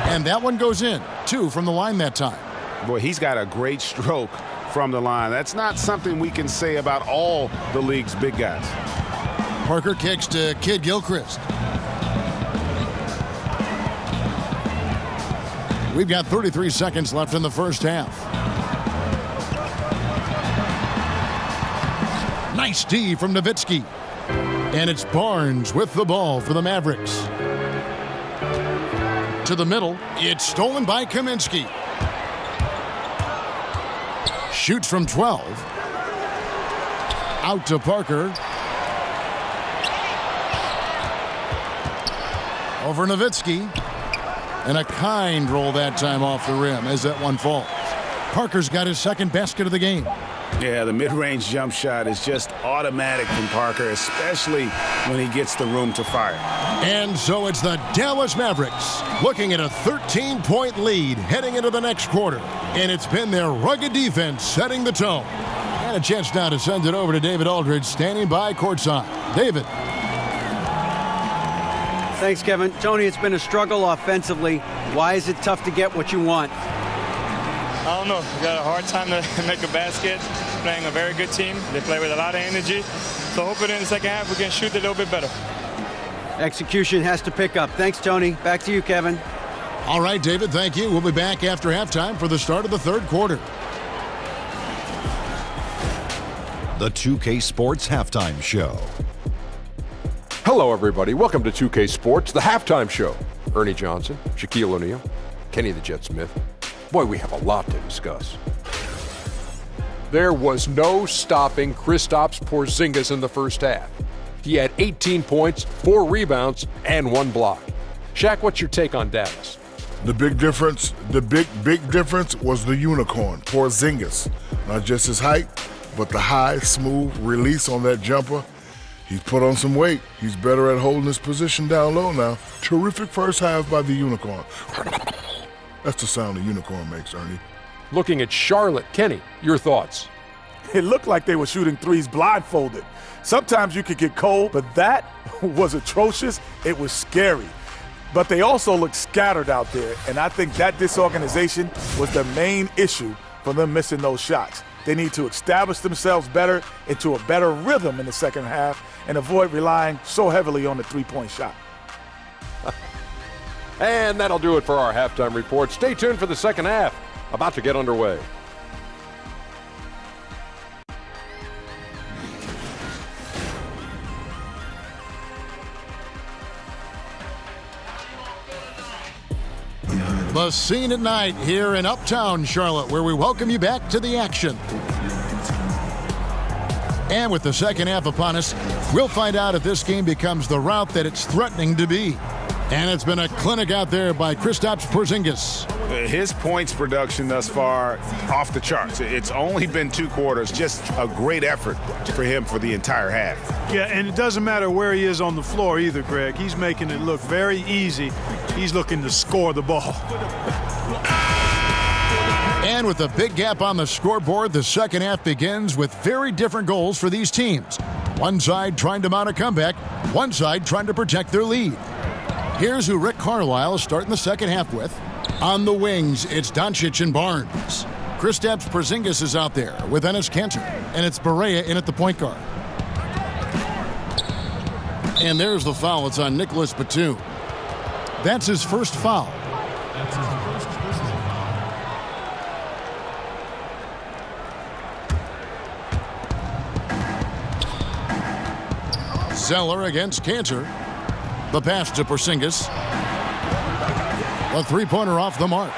[SPEAKER 5] And that one goes in. 2 from the line that time.
[SPEAKER 6] Boy, he's got a great stroke from the line. That's not something we can say about all the league's big guys.
[SPEAKER 5] Parker kicks to Kid Gilchrist. We've got 33 seconds left in the first half. Nice D from Nowitzki. And it's Barnes with the ball for the Mavericks. To the middle. It's stolen by Kaminsky. Shoots from 12. Out to Parker. Over Nowitzki. And a kind roll that time off the rim as that one falls. Parker's got his 2nd basket of the game.
[SPEAKER 6] Yeah, the mid-range jump shot is just automatic from Parker, especially when he gets the room to fire.
[SPEAKER 5] And so it's the Dallas Mavericks looking at a 13-point lead heading into the next quarter. And it's been their rugged defense setting the tone. And a chance now to send it over to David Aldridge standing by courtside. David.
[SPEAKER 8] Thanks, Kevin. Tony, it's been a struggle offensively. Why is it tough to get what you want?
[SPEAKER 11] I don't know. We got a hard time to make a basket. Playing a very good team. They play with a lot of energy. So hopefully in the second half we can shoot a little bit better.
[SPEAKER 8] Execution has to pick up. Thanks, Tony. Back to you, Kevin.
[SPEAKER 5] All right, David, thank you. We'll be back after halftime for the start of the 3rd quarter.
[SPEAKER 1] The 2K Sports Halftime Show.
[SPEAKER 2] Hello, everybody. Welcome to 2K Sports, the halftime show. Ernie Johnson, Shaquille O'Neal, Kenny the Jet Smith. Boy, we have a lot to discuss. There was no stopping Kristaps Porzingis in the first half. He had 18 points, 4 rebounds, and 1 block. Shaq, what's your take on Dallas?
[SPEAKER 4] The big difference was the unicorn, Porzingis. Not just his height, but the high, smooth release on that jumper. He's put on some weight. He's better at holding his position down low now. Terrific first half by the unicorn. That's the sound a unicorn makes, Ernie.
[SPEAKER 2] Looking at Charlotte, Kenny, your thoughts?
[SPEAKER 3] It looked like they were shooting threes blindfolded. Sometimes you could get cold, but that was atrocious. It was scary. But they also looked scattered out there, and I think that disorganization was the main issue for them missing those shots. They need to establish themselves better into a better rhythm in the second half and avoid relying so heavily on the three-point shot.
[SPEAKER 2] And that'll do it for our halftime report. Stay tuned for the second half, about to get underway.
[SPEAKER 5] The scene at night here in Uptown Charlotte, where we welcome you back to the action. And with the second half upon us, we'll find out if this game becomes the rout that it's threatening to be. And it's been a clinic out there by Kristaps Porzingis.
[SPEAKER 6] His points production thus far off the charts. It's only been 2 quarters. Just a great effort for him for the entire half.
[SPEAKER 7] Yeah, and it doesn't matter where he is on the floor either, Greg. He's making it look very easy. He's looking to score the ball.
[SPEAKER 5] And with a big gap on the scoreboard, the second half begins with very different goals for these teams. One side trying to mount a comeback, one side trying to protect their lead. Here's who Rick Carlisle is starting the second half with. On the wings, it's Doncic and Barnes. Kristaps Porzingis is out there with Enes Kanter, and it's Barea in at the point guard. And there's the foul. It's on Nicholas Batum. That's his first foul. Zeller against Cantor. The pass to Porzingis. A three-pointer off the mark.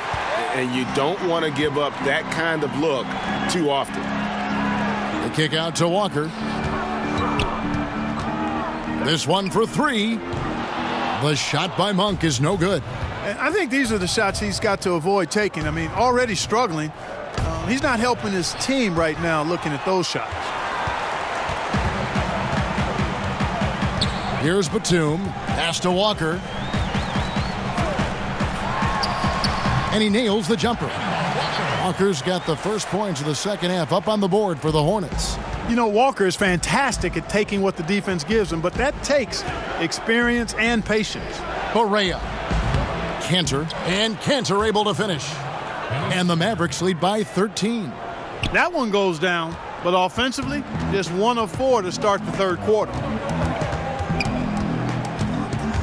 [SPEAKER 6] And you don't want to give up that kind of look too often.
[SPEAKER 5] The kick out to Walker. This one for three. The shot by Monk is no good.
[SPEAKER 7] And I think these are the shots he's got to avoid taking. I mean, already struggling. He's not helping his team right now looking at those shots.
[SPEAKER 5] Here's Batum. Pass to Walker. And he nails the jumper. Walker's got the first points of the second half up on the board for the Hornets.
[SPEAKER 7] You know, Walker is fantastic at taking what the defense gives him, but that takes experience and patience.
[SPEAKER 5] Correa. Cantor. And Cantor able to finish. And the Mavericks lead by 13.
[SPEAKER 7] That one goes down, but offensively, just 1 of 4 to start the third quarter.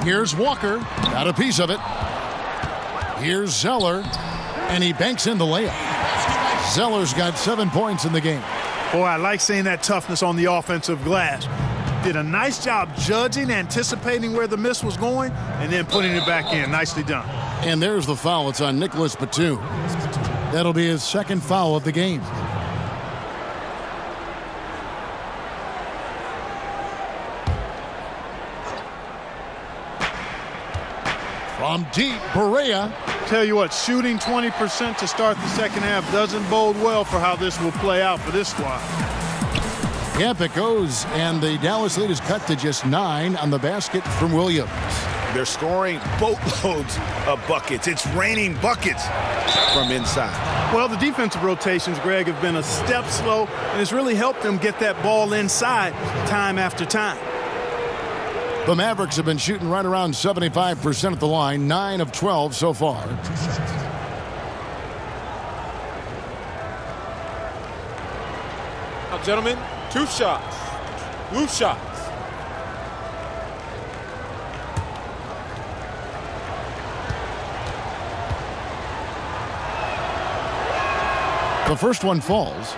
[SPEAKER 5] Here's Walker. Got a piece of it. Here's Zeller. And he banks in the layup. Zeller's got 7 points in the game.
[SPEAKER 7] Boy, I like seeing that toughness on the offensive glass. Did a nice job judging, anticipating where the miss was going, and then putting it back in. Nicely done.
[SPEAKER 5] And there's the foul. It's on Nicholas Batum. That'll be his second foul of the game. From deep, Correa.
[SPEAKER 7] Tell you what, shooting 20% to start the second half doesn't bode well for how this will play out for this squad.
[SPEAKER 5] Yep, it goes, and the Dallas lead is cut to just 9 on the basket from Williams.
[SPEAKER 6] They're scoring boatloads of buckets. It's raining buckets from inside.
[SPEAKER 7] Well, the defensive rotations, Greg, have been a step slow, and it's really helped them get that ball inside time after time.
[SPEAKER 5] The Mavericks have been shooting right around 75% at the line, 9 of 12 so far.
[SPEAKER 9] Now, gentlemen, 2 shots. Loose shots.
[SPEAKER 5] The first one falls.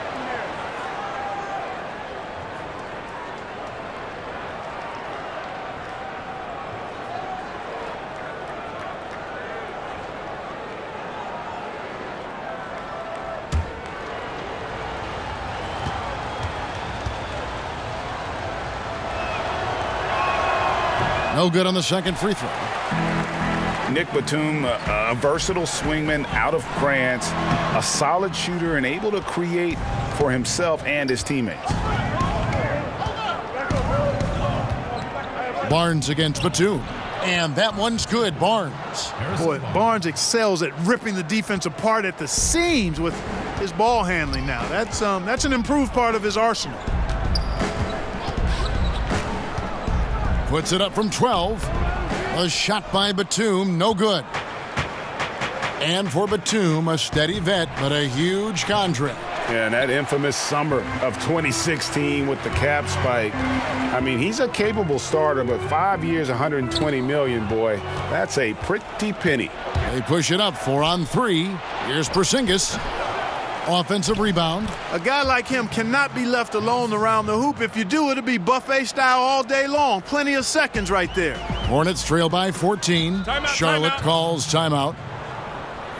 [SPEAKER 5] No good on the second free throw.
[SPEAKER 6] Nick Batum, a versatile swingman out of France, a solid shooter and able to create for himself and his teammates.
[SPEAKER 5] Barnes against Batum. And that one's good, Barnes.
[SPEAKER 7] Boy, Barnes excels at ripping the defense apart at the seams with his ball handling now. That's an improved part of his arsenal.
[SPEAKER 5] Puts it up from 12. A shot by Batum, no good. And for Batum, a steady vet, but a huge contract.
[SPEAKER 6] Yeah, and that infamous summer of 2016 with the cap spike. I mean, he's a capable starter, but 5 years, $120 million, boy. That's a pretty penny.
[SPEAKER 5] They push it up 4 on 3. Here's Porzingis. Offensive rebound.
[SPEAKER 7] A guy like him cannot be left alone around the hoop. If you do, it'll be buffet style all day long. Plenty of seconds right there.
[SPEAKER 5] Hornets trail by 14.
[SPEAKER 9] Timeout,
[SPEAKER 5] Charlotte
[SPEAKER 9] timeout.
[SPEAKER 5] calls timeout.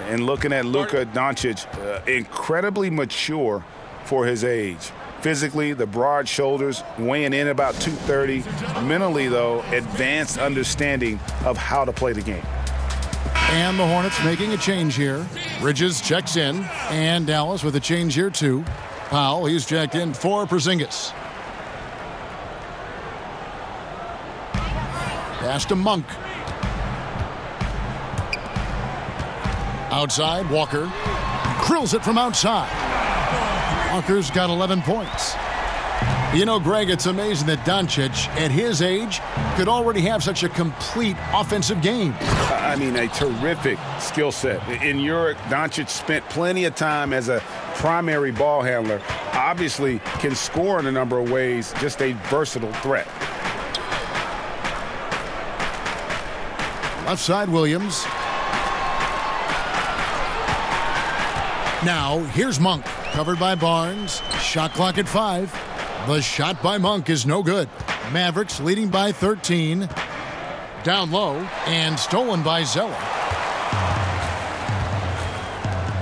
[SPEAKER 6] And looking at Luka Doncic, incredibly mature for his age. Physically, the broad shoulders, weighing in about 230. Mentally, though, advanced understanding of how to play the game.
[SPEAKER 5] And the Hornets making a change here. Bridges checks in, and Dallas with a change here too. Powell, he's checked in for Porzingis. Pass to Monk. Outside, Walker. Krills it from outside. Walker's got 11 points. You know, Greg, it's amazing that Doncic, at his age, could already have such a complete offensive game.
[SPEAKER 6] I mean, a terrific skill set. In Europe, Doncic spent plenty of time as a primary ball handler. Obviously can score in a number of ways, just a versatile threat.
[SPEAKER 5] Left side, Williams. Now, here's Monk, covered by Barnes. Shot clock at 5. The shot by Monk is no good. Mavericks leading by 13. Down low and stolen by Zeller.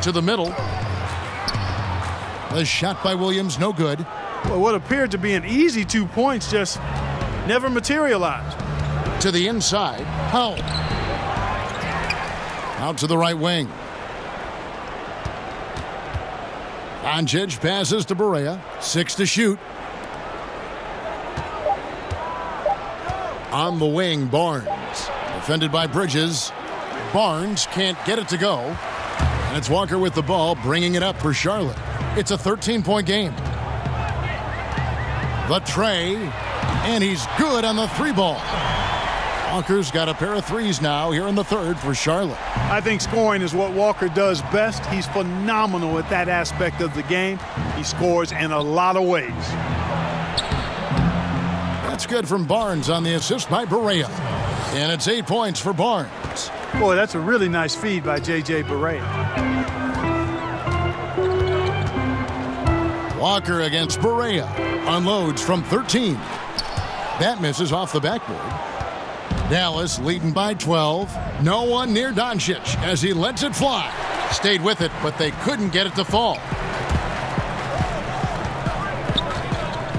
[SPEAKER 5] To the middle. The shot by Williams, no good.
[SPEAKER 7] Well, what appeared to be an easy 2 points just never materialized.
[SPEAKER 5] To the inside, Powell. Out to the right wing. Doncic passes to Barea. 6 to shoot. On the wing, Barnes. Defended by Bridges. Barnes can't get it to go. And it's Walker with the ball, bringing it up for Charlotte. It's a 13-point game. The tray, and he's good on the 3-ball. Walker's got a pair of threes now here in the third for Charlotte.
[SPEAKER 7] I think scoring is what Walker does best. He's phenomenal at that aspect of the game. He scores in a lot of ways.
[SPEAKER 5] That's good from Barnes on the assist by Barea. And it's 8 points for Barnes.
[SPEAKER 7] Boy, that's a really nice feed by J.J. Barea.
[SPEAKER 5] Walker against Barea. Unloads from 13. That misses off the backboard. Dallas leading by 12. No one near Doncic as he lets it fly. Stayed with it, but they couldn't get it to fall.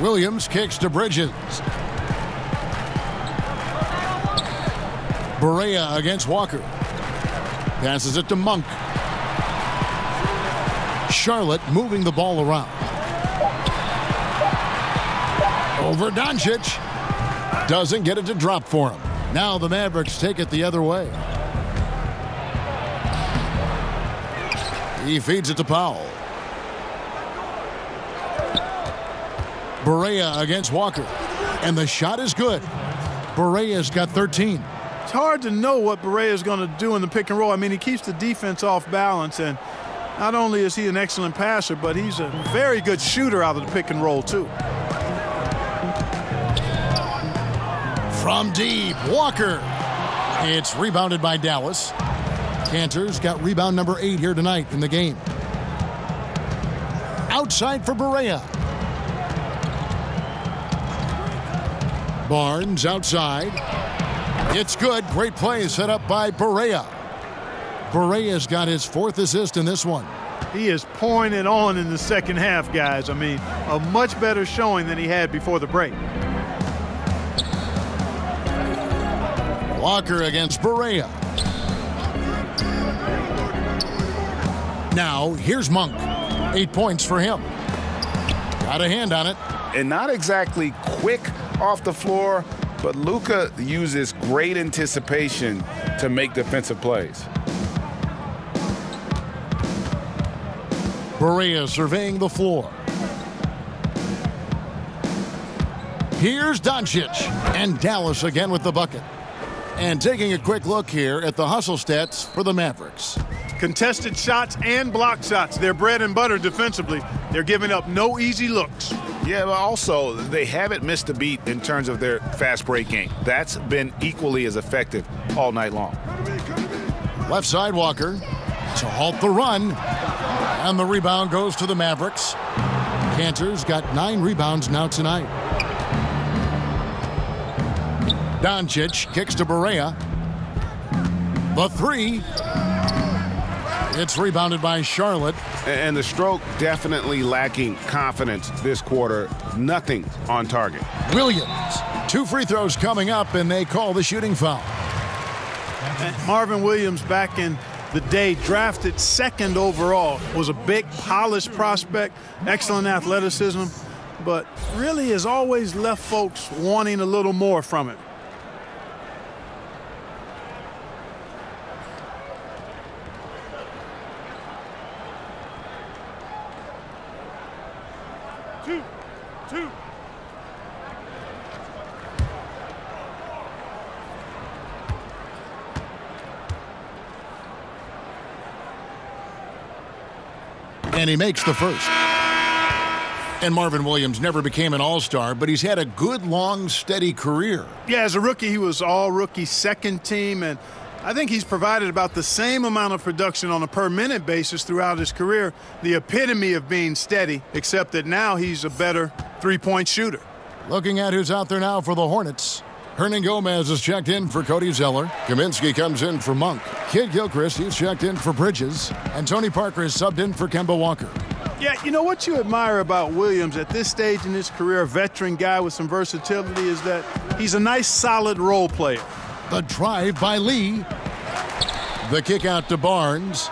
[SPEAKER 5] Williams kicks to Bridges. Barea against Walker. Passes it to Monk. Charlotte moving the ball around. Over Doncic. Doesn't get it to drop for him. Now the Mavericks take it the other way. He feeds it to Powell. Barea against Walker. And the shot is good. Barea's got 13.
[SPEAKER 7] It's hard to know what Barea's going to do in the pick and roll. I mean, he keeps the defense off balance, and not only is he an excellent passer, but he's a very good shooter out of the pick and roll, too.
[SPEAKER 5] From deep, Walker. It's rebounded by Dallas. Cantor's got rebound number 8 here tonight in the game. Outside for Barea. Barnes outside. It's good. Great play set up by Barea. Barea's got his 4th assist in this one.
[SPEAKER 7] He is pouring it on in the second half, guys. I mean, a much better showing than he had before the break.
[SPEAKER 5] Walker against Barea. Now, here's Monk. 8 points for him. Got a hand on it.
[SPEAKER 6] And not exactly quick off the floor, but Luka uses great anticipation to make defensive plays.
[SPEAKER 5] Barea surveying the floor. Here's Doncic. And Dallas again with the bucket. And taking a quick look here at the hustle stats for the Mavericks.
[SPEAKER 7] Contested shots and block shots. They're bread and butter defensively. They're giving up no easy looks.
[SPEAKER 6] Yeah, but also they haven't missed a beat in terms of their fast break game. That's been equally as effective all night long.
[SPEAKER 5] Left side Walker to halt the run. And the rebound goes to the Mavericks. Cantor's got 9 rebounds now tonight. Doncic kicks to Barea. The 3. It's rebounded by Charlotte.
[SPEAKER 6] And the Stroke definitely lacking confidence this quarter. Nothing on target.
[SPEAKER 5] Williams. 2 free throws coming up, and they call the shooting foul.
[SPEAKER 7] And Marvin Williams, back in the day, drafted 2nd overall, was a big, polished prospect, excellent athleticism, but really has always left folks wanting a little more from him. Two.
[SPEAKER 5] And he makes the first. And Marvin Williams never became an all-star, but he's had a good, long, steady career.
[SPEAKER 7] Yeah, as a rookie, he was all-rookie second team, and I think he's provided about the same amount of production on a per-minute basis throughout his career, the epitome of being steady, except that now he's a better three-point shooter.
[SPEAKER 5] Looking at who's out there now for the Hornets. Hernan Gomez is checked in for Cody Zeller. Kaminsky comes in for Monk. Kid Gilchrist, he's checked in for Bridges. And Tony Parker is subbed in for Kemba Walker.
[SPEAKER 7] Yeah, you know what you admire about Williams at this stage in his career, a veteran guy with some versatility, is that he's a nice, solid role player.
[SPEAKER 5] The drive by Lee. The kick out to Barnes.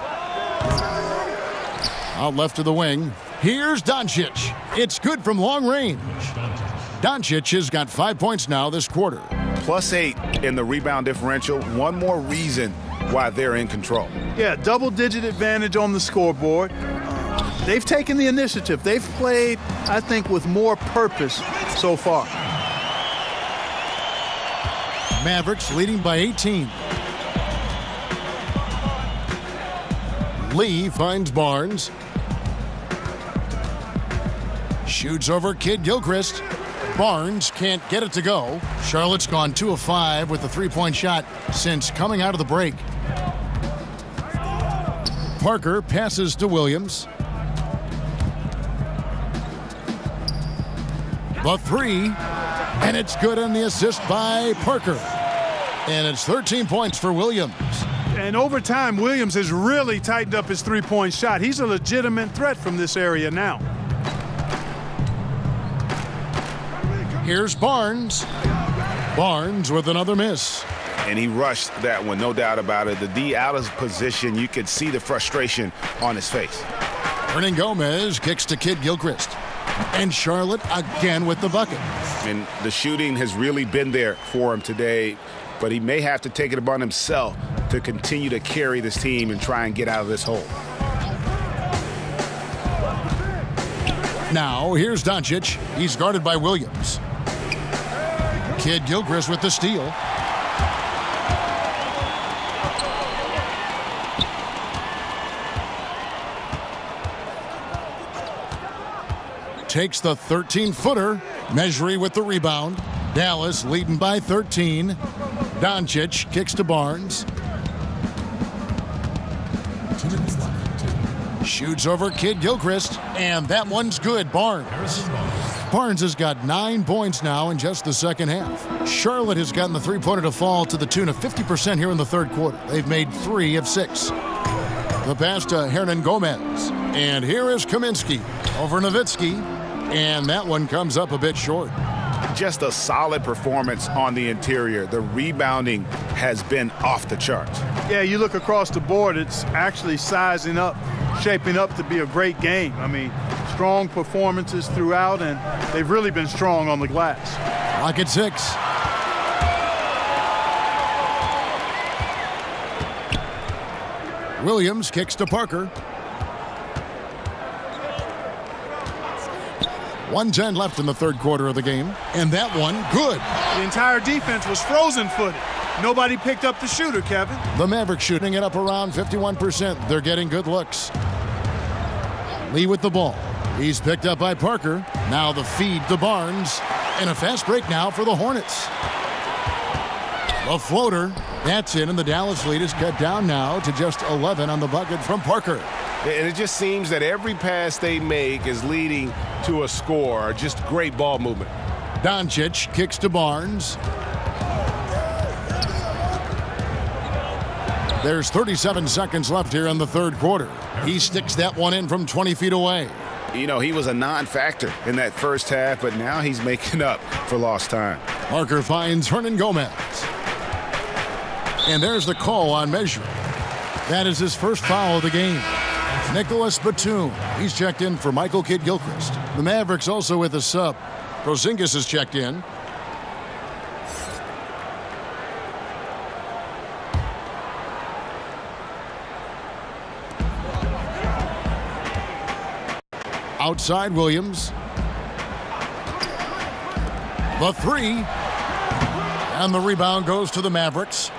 [SPEAKER 5] Out left to the wing. Here's Doncic. It's good from long range. Doncic has got 5 points now this quarter.
[SPEAKER 6] +8 in the rebound differential. One more reason why they're in control.
[SPEAKER 7] Yeah, double-digit advantage on the scoreboard. They've taken the initiative. They've played, I think, with more purpose so far.
[SPEAKER 5] Mavericks leading by 18. Lee finds Barnes. Shoots over Kid Gilchrist. Barnes can't get it to go. Charlotte's gone 2 of 5 with a three-point shot since coming out of the break. Parker passes to Williams. The three, and it's good on the assist by Parker. And it's 13 points for Williams.
[SPEAKER 7] And over time, Williams has really tightened up his three-point shot. He's a legitimate threat from this area now.
[SPEAKER 5] Here's Barnes. Barnes with another miss.
[SPEAKER 6] And he rushed that one, no doubt about it. The D out of position, you could see the frustration on his face.
[SPEAKER 5] Hernan Gomez kicks to Kid Gilchrist. And Charlotte again with the bucket.
[SPEAKER 6] And the shooting has really been there for him today, but he may have to take it upon himself to continue to carry this team and try and get out of this hole.
[SPEAKER 5] Now, here's Doncic. He's guarded by Williams. Kid Gilchrist with the steal. Takes the 13-footer. Measury with the rebound. Dallas leading by 13. Doncic kicks to Barnes. Shoots over Kid Gilchrist, and that one's good. Barnes has got 9 points now in just the second half. Charlotte has gotten the three-pointer to fall to the tune of 50% here in the third quarter. They've made 3 of 6. The pass to Hernan Gomez, and here is Kaminsky over Nowitzki, and that one comes up a bit short.
[SPEAKER 6] Just a solid performance on the interior. The rebounding has been off the charts.
[SPEAKER 7] Yeah, you look across the board, it's actually sizing up, shaping up to be a great game. I mean, strong performances throughout, and they've really been strong on the glass.
[SPEAKER 5] Clock at 6. Williams kicks to Parker. 1:10 left in the third quarter of the game, and that one good.
[SPEAKER 7] The entire defense was frozen-footed. Nobody picked up the shooter, Kevin.
[SPEAKER 5] The Mavericks shooting it up around 51%. They're getting good looks. Lee with the ball. He's picked up by Parker. Now the feed to Barnes. And a fast break now for the Hornets. The floater. That's in, and the Dallas lead is cut down now to just 11 on the bucket from Parker.
[SPEAKER 12] And it just seems that every pass they make is leading to a score. Just great ball movement.
[SPEAKER 5] Doncic kicks to Barnes. There's 37 seconds left here in the third quarter. He sticks that one in from 20 feet away.
[SPEAKER 6] You know, he was a non-factor in that first half, but now he's making up for lost time.
[SPEAKER 5] Parker finds Hernan Gomez. And there's the call on measuring. That is his first foul of the game. Nicholas Batum. He's checked in for Michael Kidd Gilchrist. The Mavericks also with a sub. Porzingis is checked in. Outside Williams. The three. And the rebound goes to the Mavericks.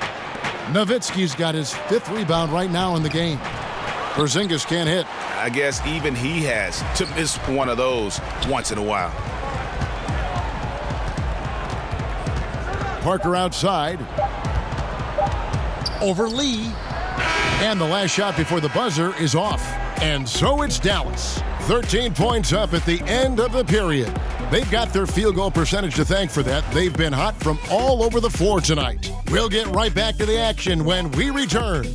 [SPEAKER 5] Nowitzki's got his 5th rebound right now in the game. Porzingis can't hit.
[SPEAKER 6] I guess even he has to miss one of those once in a while.
[SPEAKER 5] Parker outside. Over Lee. And the last shot before the buzzer is off. And so it's Dallas. 13 points up at the end of the period. They've got their field goal percentage to thank for that. They've been hot from all over the floor tonight. We'll get right back to the action when we return.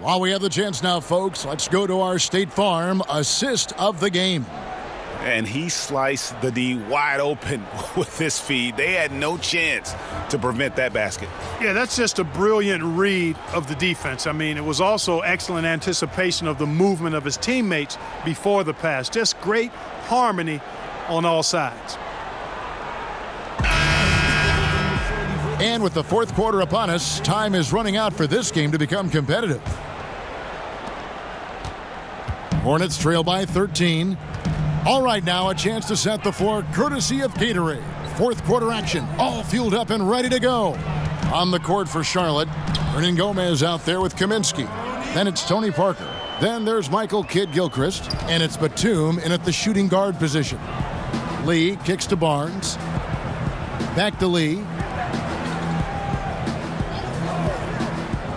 [SPEAKER 5] While we have the chance now, folks, let's go to our State Farm assist of the game.
[SPEAKER 6] And he sliced the D wide open with his feed. They had no chance to prevent that basket.
[SPEAKER 7] Yeah, that's just a brilliant read of the defense. I mean, it was also excellent anticipation of the movement of his teammates before the pass. Just great harmony on all sides.
[SPEAKER 5] And with the fourth quarter upon us, time is running out for this game to become competitive. Hornets trail by 13. All right, now a chance to set the floor courtesy of Gatorade. Fourth quarter action, all fueled up and ready to go. On the court for Charlotte, Hernangomez out there with Kaminsky. Then it's Tony Parker. Then there's Michael Kidd-Gilchrist, and it's Batum in at the shooting guard position. Lee kicks to Barnes. Back to Lee.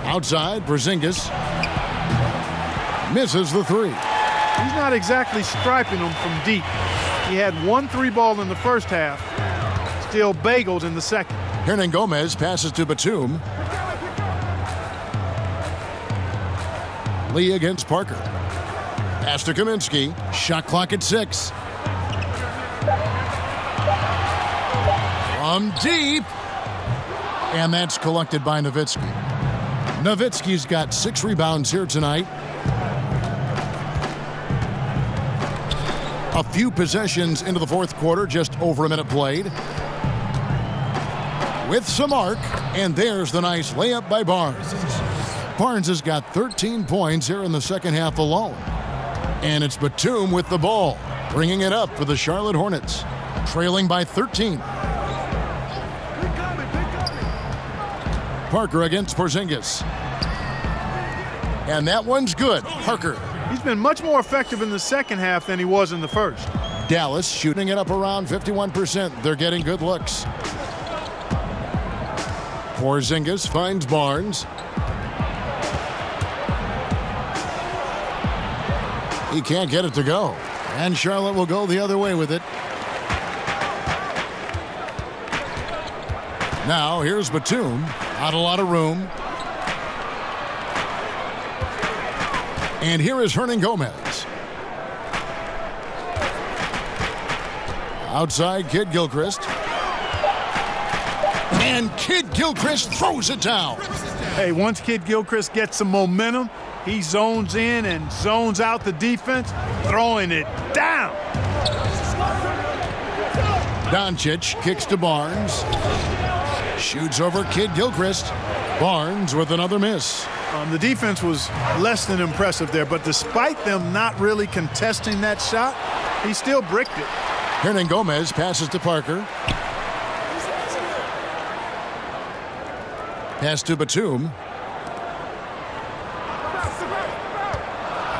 [SPEAKER 5] Outside, Porzingis misses the three.
[SPEAKER 7] He's not exactly striping them from deep. He had 1 3-ball in the first half, still bageled in the second.
[SPEAKER 5] Hernangomez passes to Batum. Lee against Parker. Pass to Kaminsky. Shot clock at 6. From deep. And that's collected by Nowitzki. Nowitzki's got 6 rebounds here tonight. A few possessions into the fourth quarter, just over a minute played. With some arc, and there's the nice layup by Barnes. Barnes has got 13 points here in the second half alone. And it's Batum with the ball, bringing it up for the Charlotte Hornets, trailing by 13. Parker against Porzingis. And that one's good. Parker.
[SPEAKER 7] He's been much more effective in the second half than he was in the first.
[SPEAKER 5] Dallas shooting it up around 51%. They're getting good looks. Porzingis finds Barnes. He can't get it to go. And Charlotte will go the other way with it. Now here's Batum. Not a lot of room. And here is Hernangomez. Outside, Kidd-Gilchrist. And Kidd-Gilchrist throws it down.
[SPEAKER 7] Hey, once Kidd-Gilchrist gets some momentum, he zones in and zones out the defense, throwing it down.
[SPEAKER 5] Doncic kicks to Barnes. Shoots over Kidd-Gilchrist. Barnes with another miss.
[SPEAKER 7] The defense was less than impressive there, but despite them not really contesting that shot, he still bricked it.
[SPEAKER 5] Hernangomez passes to Parker. Pass to Batum.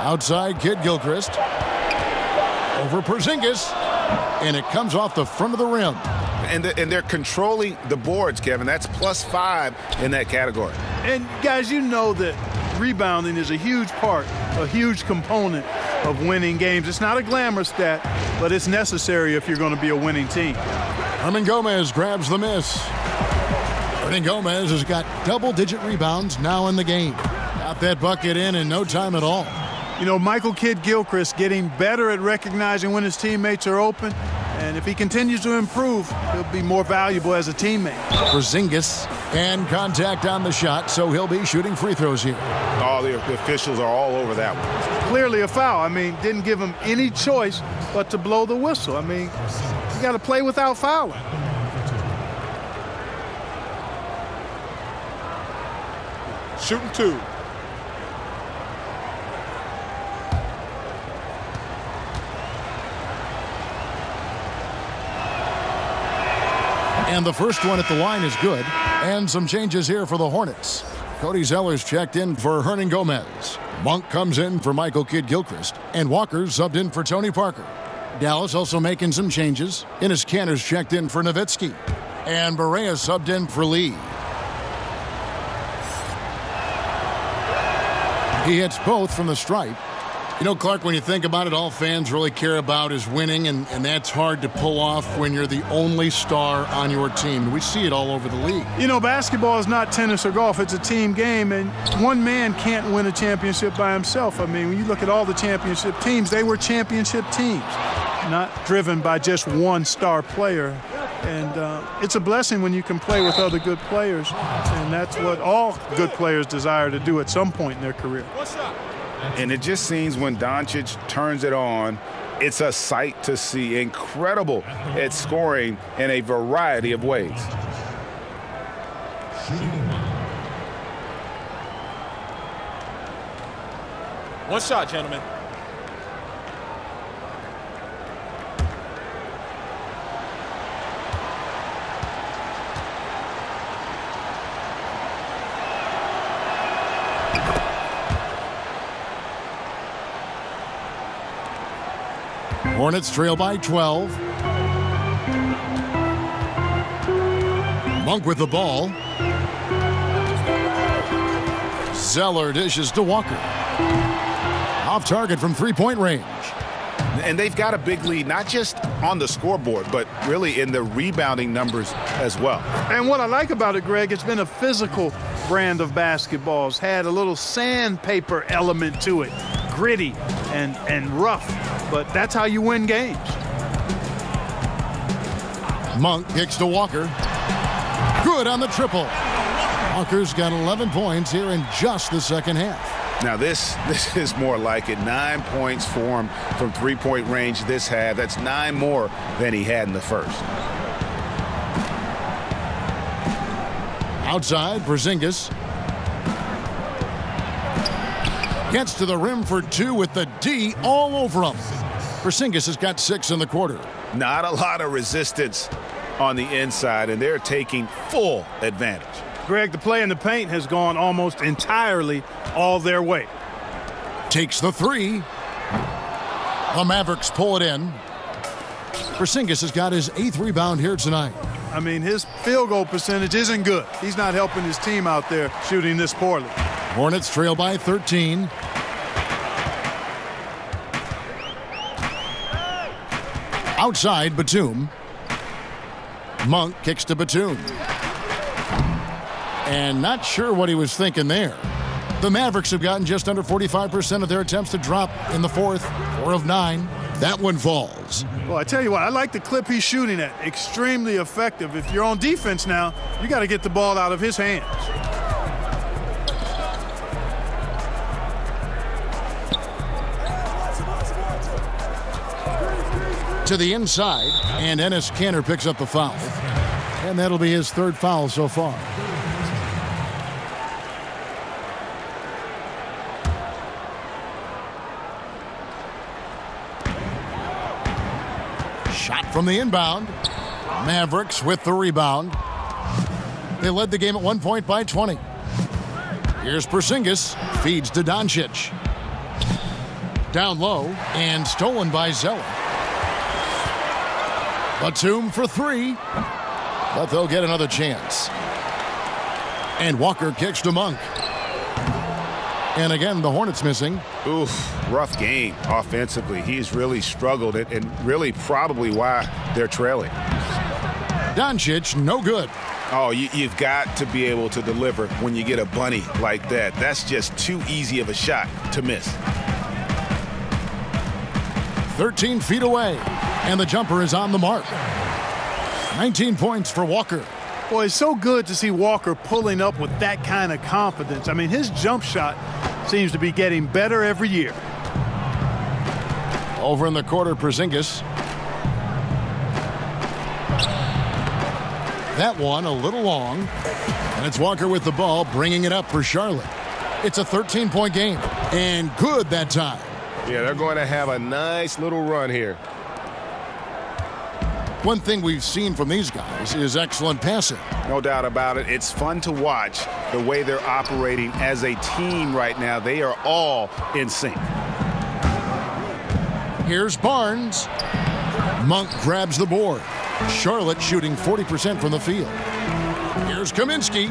[SPEAKER 5] Outside, Kidd-Gilchrist. Over Porzingis. And it comes off the front of the rim.
[SPEAKER 6] And they're controlling the boards, Kevin. That's +5 in that category.
[SPEAKER 7] And, guys, you know that rebounding is a huge part, a huge component of winning games. It's not a glamour stat, but it's necessary if you're going to be a winning team.
[SPEAKER 5] Hernangomez grabs the miss. Hernangomez has got double-digit rebounds now in the game. Got that bucket in no time at all.
[SPEAKER 7] You know, Michael Kidd-Gilchrist getting better at recognizing when his teammates are open. And if he continues to improve, he'll be more valuable as a teammate.
[SPEAKER 5] Porzingis and contact on the shot, so he'll be shooting free throws here.
[SPEAKER 6] Oh, the officials are all over that one.
[SPEAKER 7] Clearly a foul. I mean, didn't give him any choice but to blow the whistle. I mean, you got to play without fouling.
[SPEAKER 9] Shooting 2.
[SPEAKER 5] And the first one at the line is good. And some changes here for the Hornets. Cody Zeller's checked in for Hernangomez. Monk comes in for Michael Kidd-Gilchrist. And Walker's subbed in for Tony Parker. Dallas also making some changes. Enes Kanter's checked in for Nowitzki. And Barea subbed in for Lee. He hits both from the stripe. You know, Clark, when you think about it, all fans really care about is winning, and that's hard to pull off when you're the only star on your team. We see it all over the league.
[SPEAKER 7] You know, basketball is not tennis or golf. It's a team game, and one man can't win a championship by himself. I mean, when you look at all the championship teams, they were championship teams, not driven by just one star player. And it's a blessing when you can play with other good players, and that's what all good players desire to do at some point in their career.
[SPEAKER 6] And it just seems when Doncic turns it on, it's a sight to see. Incredible at scoring in a variety of ways.
[SPEAKER 9] One shot, gentlemen.
[SPEAKER 5] Hornets trail by 12. Monk with the ball. Zeller dishes to Walker. Off target from three-point range.
[SPEAKER 6] And they've got a big lead, not just on the scoreboard, but really in the rebounding numbers as well.
[SPEAKER 7] And what I like about it, Greg, it's been a physical brand of basketball. It's had a little sandpaper element to it, gritty and rough, but that's how you win games.
[SPEAKER 5] Monk kicks to Walker. Good on the triple. Walker's got 11 points here in just the second half.
[SPEAKER 6] Now this is more like it. 9 points for him from three-point range this half. That's 9 more than he had in the first.
[SPEAKER 5] Outside, Porzingis. Gets to the rim for two with the D all over him. Porzingis has got 6 in the quarter.
[SPEAKER 6] Not a lot of resistance on the inside, and they're taking full advantage.
[SPEAKER 7] Greg, the play in the paint has gone almost entirely all their way.
[SPEAKER 5] Takes the three. The Mavericks pull it in. Porzingis has got his 8th rebound here tonight.
[SPEAKER 7] I mean, his field goal percentage isn't good. He's not helping his team out there shooting this poorly.
[SPEAKER 5] Hornets trail by 13. Outside, Batum. Monk kicks to Batum. And not sure what he was thinking there. The Mavericks have gotten just under 45% of their attempts to drop in the fourth. 4 of 9. That one falls.
[SPEAKER 7] Well, I tell you what, I like the clip he's shooting at. Extremely effective. If you're on defense now, you got to get the ball out of his hands.
[SPEAKER 5] To the inside, and Enes Kanter picks up the foul. And that'll be his 3rd foul so far. Shot from the inbound. Mavericks with the rebound. They led the game at 1 point by 20. Here's Porzingis. Feeds to Doncic. Down low and stolen by Zeller. Batum for 3. But they'll get another chance. And Walker kicks to Monk. And again, the Hornets missing.
[SPEAKER 6] Oof, rough game offensively. He's really struggled it, and really probably why they're trailing.
[SPEAKER 5] Doncic, no good.
[SPEAKER 6] Oh, you've got to be able to deliver when you get a bunny like that. That's just too easy of a shot to miss.
[SPEAKER 5] 13 feet away, and the jumper is on the mark. 19 points for Walker.
[SPEAKER 7] Boy, it's so good to see Walker pulling up with that kind of confidence. I mean, his jump shot seems to be getting better every year.
[SPEAKER 5] Over in the quarter, Porzingis. That one a little long. And it's Walker with the ball, bringing it up for Charlotte. It's a 13-point game, and good that time.
[SPEAKER 12] Yeah, they're going to have a nice little run here.
[SPEAKER 5] One thing we've seen from these guys is excellent passing.
[SPEAKER 6] No doubt about it. It's fun to watch the way they're operating as a team right now. They are all in sync.
[SPEAKER 5] Here's Barnes. Monk grabs the board. Charlotte shooting 40% from the field. Here's Kaminsky.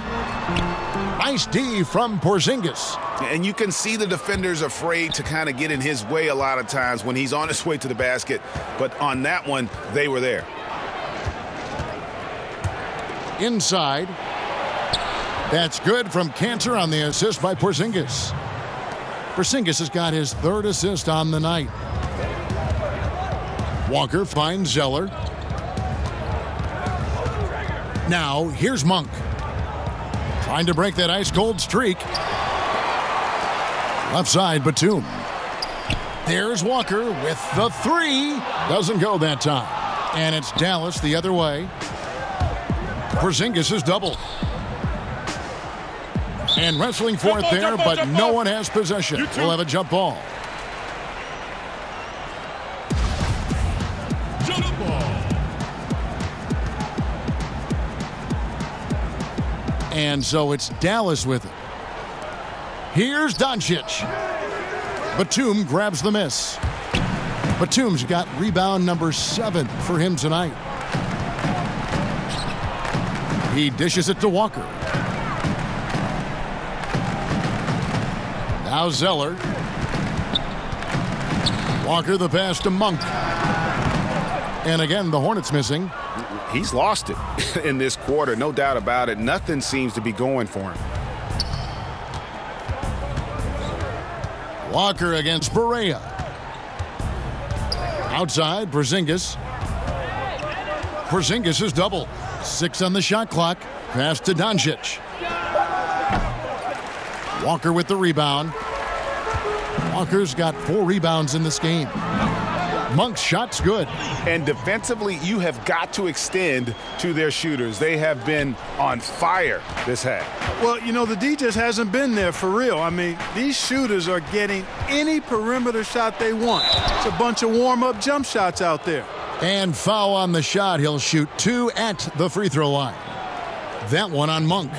[SPEAKER 5] Nice D from Porzingis.
[SPEAKER 6] And you can see the defenders afraid to kind of get in his way a lot of times when he's on his way to the basket. But on that one, they were there.
[SPEAKER 5] Inside. That's good from Cantor on the assist by Porzingis. Porzingis has got his third assist on the night. Walker finds Zeller. Now, here's Monk. Trying to break that ice-cold streak. Left side, Batum. There's Walker with the three. Doesn't go that time. And it's Dallas the other way. Porzingis is double. And wrestling for it there, but no one has possession. We'll have a jump ball. And so it's Dallas with it. Here's Doncic. Batum grabs the miss. Batum's got rebound number 7 for him tonight. He dishes it to Walker. Now Zeller. Walker the pass to Monk. And again, the Hornets missing.
[SPEAKER 6] He's lost it in this quarter, no doubt about it. Nothing seems to be going for him.
[SPEAKER 5] Walker against Barea. Outside, Porzingis. Porzingis is double. 6 on the shot clock. Pass to Doncic. Walker with the rebound. Walker's got 4 rebounds in this game. Monk's shot's good.
[SPEAKER 6] And defensively, you have got to extend to their shooters. They have been on fire this half.
[SPEAKER 7] Well, you know, the D just hasn't been there for real. I mean, these shooters are getting any perimeter shot they want. It's a bunch of warm-up jump shots out there.
[SPEAKER 5] And foul on the shot. He'll shoot 2 at the free throw line. That one on Monk.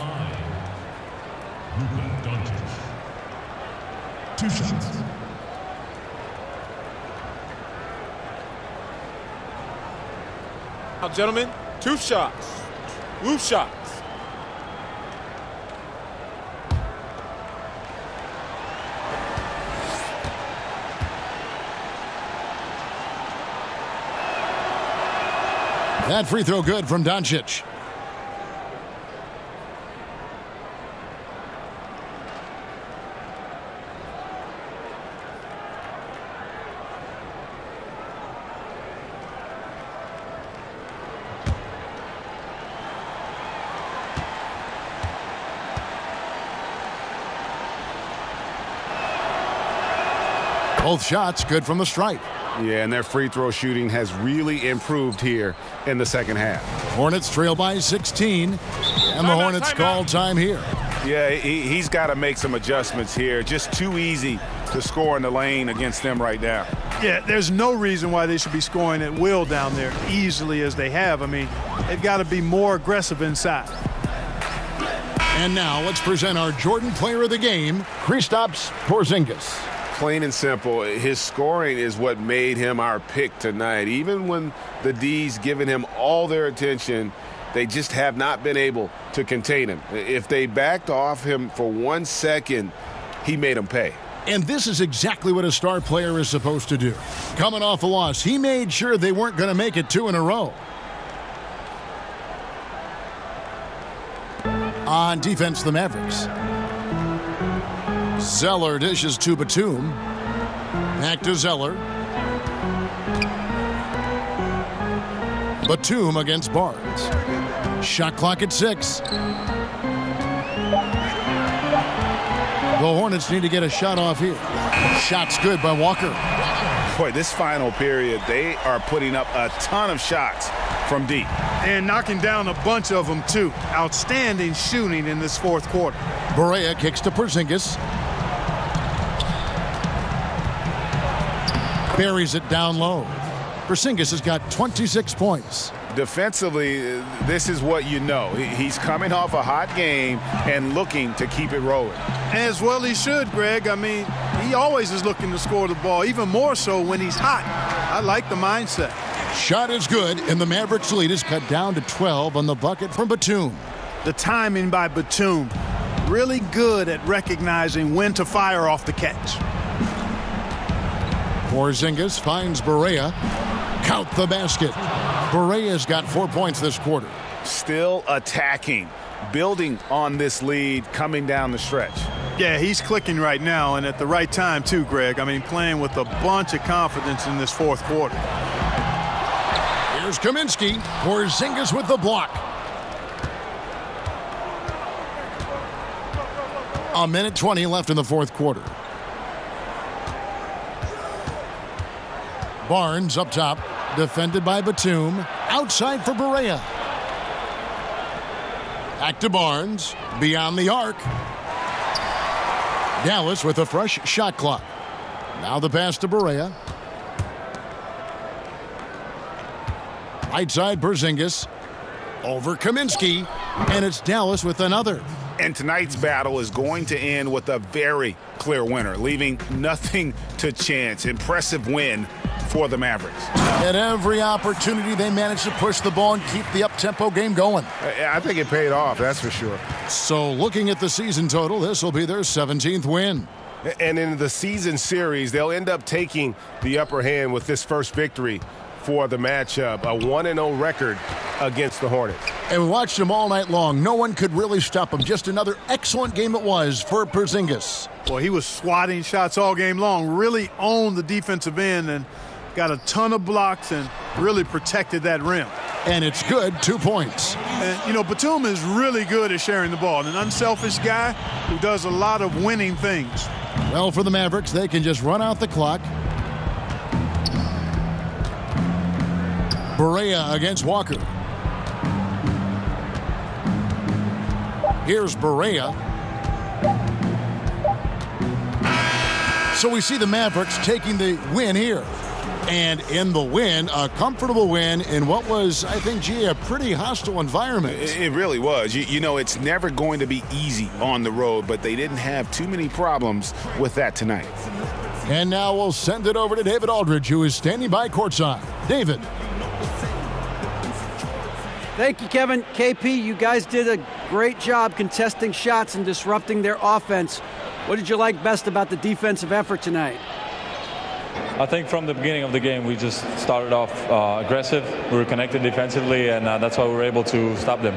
[SPEAKER 13] 2 shots.
[SPEAKER 9] Now, gentlemen, 2 shots. Loose shots.
[SPEAKER 5] That free throw good from Doncic. Both shots good from the stripe.
[SPEAKER 6] Yeah, and their free throw shooting has really improved here in the second half.
[SPEAKER 5] Hornets trail by 16, and the Hornets call time here.
[SPEAKER 6] Yeah, he's got to make some adjustments here. Just too easy to score in the lane against them right now.
[SPEAKER 7] Yeah, there's no reason why they should be scoring at will down there easily as they have. I mean, they've got to be more aggressive inside.
[SPEAKER 5] And now let's present our Jordan Player of the Game, Kristaps Porzingis.
[SPEAKER 6] Plain and simple, his scoring is what made him our pick tonight. Even when the D's giving him all their attention, they just have not been able to contain him. If they backed off him for 1 second, he made them pay.
[SPEAKER 5] And this is exactly what a star player is supposed to do. Coming off a loss, he made sure they weren't going to make it 2 in a row. On defense, the Mavericks. Zeller dishes to Batum. Back to Zeller. Batum against Barnes. Shot clock at 6. The Hornets need to get a shot off here. Shot's good by Walker.
[SPEAKER 6] Boy, this final period, they are putting up a ton of shots from deep.
[SPEAKER 7] And knocking down a bunch of them, too. Outstanding shooting in this fourth quarter.
[SPEAKER 5] Barea kicks to Porzingis. Buries it down low. Porzingis has got 26 points.
[SPEAKER 6] defensively, this is what you know. He's coming off a hot game and looking to keep it rolling.
[SPEAKER 7] As well he should, Greg. I mean, he always is looking to score the ball, even more so when he's hot. I like the mindset.
[SPEAKER 5] Shot is good, and the Mavericks lead is cut down to 12 on the bucket from Batum.
[SPEAKER 7] The timing by Batum, really good at recognizing when to fire off the catch.
[SPEAKER 5] Porzingis finds Barea. Count the basket. Barea's got 4 points this quarter.
[SPEAKER 6] Still attacking, building on this lead coming down the stretch.
[SPEAKER 7] Yeah, he's clicking right now, and at the right time too, Greg. I mean, playing with a bunch of confidence in this fourth quarter.
[SPEAKER 5] Here's Kaminsky. Porzingis with the block. A minute 20 left in the fourth quarter. Barnes up top, defended by Batum. Outside for Barea. Back to Barnes, beyond the arc. Dallas with a fresh shot clock. Now the pass to Barea. Right side, Porzingis. Over Kaminsky. And it's Dallas with another.
[SPEAKER 6] And tonight's battle is going to end with a very clear winner, leaving nothing to chance. Impressive win for the Mavericks.
[SPEAKER 5] At every opportunity, they managed to push the ball and keep the up-tempo game going.
[SPEAKER 12] I think it paid off, that's for sure.
[SPEAKER 5] So looking at the season total, this will be their 17th win.
[SPEAKER 12] And in the season series, they'll end up taking the upper hand with this first victory for the matchup, a 1-0 record against the Hornets.
[SPEAKER 5] And we watched him all night long. No one could really stop him. Just another excellent game it was for Porzingis.
[SPEAKER 7] Boy, he was swatting shots all game long, really owned the defensive end and got a ton of blocks and really protected that rim.
[SPEAKER 5] And it's good, 2 points.
[SPEAKER 7] And, you know, Batum is really good at sharing the ball. An unselfish guy who does a lot of winning things.
[SPEAKER 5] Well, for the Mavericks, they can just run out the clock. Barea against Walker. Here's Barea. So we see the Mavericks taking the win here. And in the win, a comfortable win in what was, I think, a pretty hostile environment.
[SPEAKER 6] It really was. You know, it's never going to be easy on the road, but they didn't have too many problems with that tonight.
[SPEAKER 5] And now we'll send it over to David Aldridge, who is standing by courtside. David.
[SPEAKER 8] Thank you, Kevin. KP, you guys did a great job contesting shots and disrupting their offense. What did you like best about the defensive effort tonight?
[SPEAKER 13] I think from the beginning of the game, we just started off aggressive. We were connected defensively, and that's why we were able to stop them.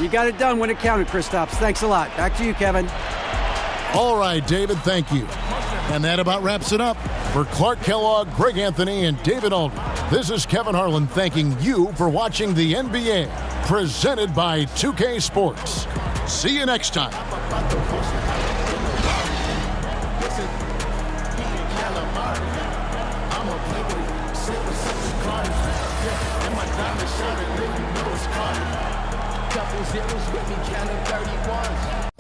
[SPEAKER 8] You got it done when it counted, Kristaps. Thanks a lot. Back to you, Kevin.
[SPEAKER 5] All right, David, thank you. And that about wraps it up. For Clark Kellogg, Greg Anthony, and David Aldridge, this is Kevin Harlan thanking you for watching the NBA, presented by 2K Sports. See you next time.
[SPEAKER 14] Couple zeros with me, counting 31s.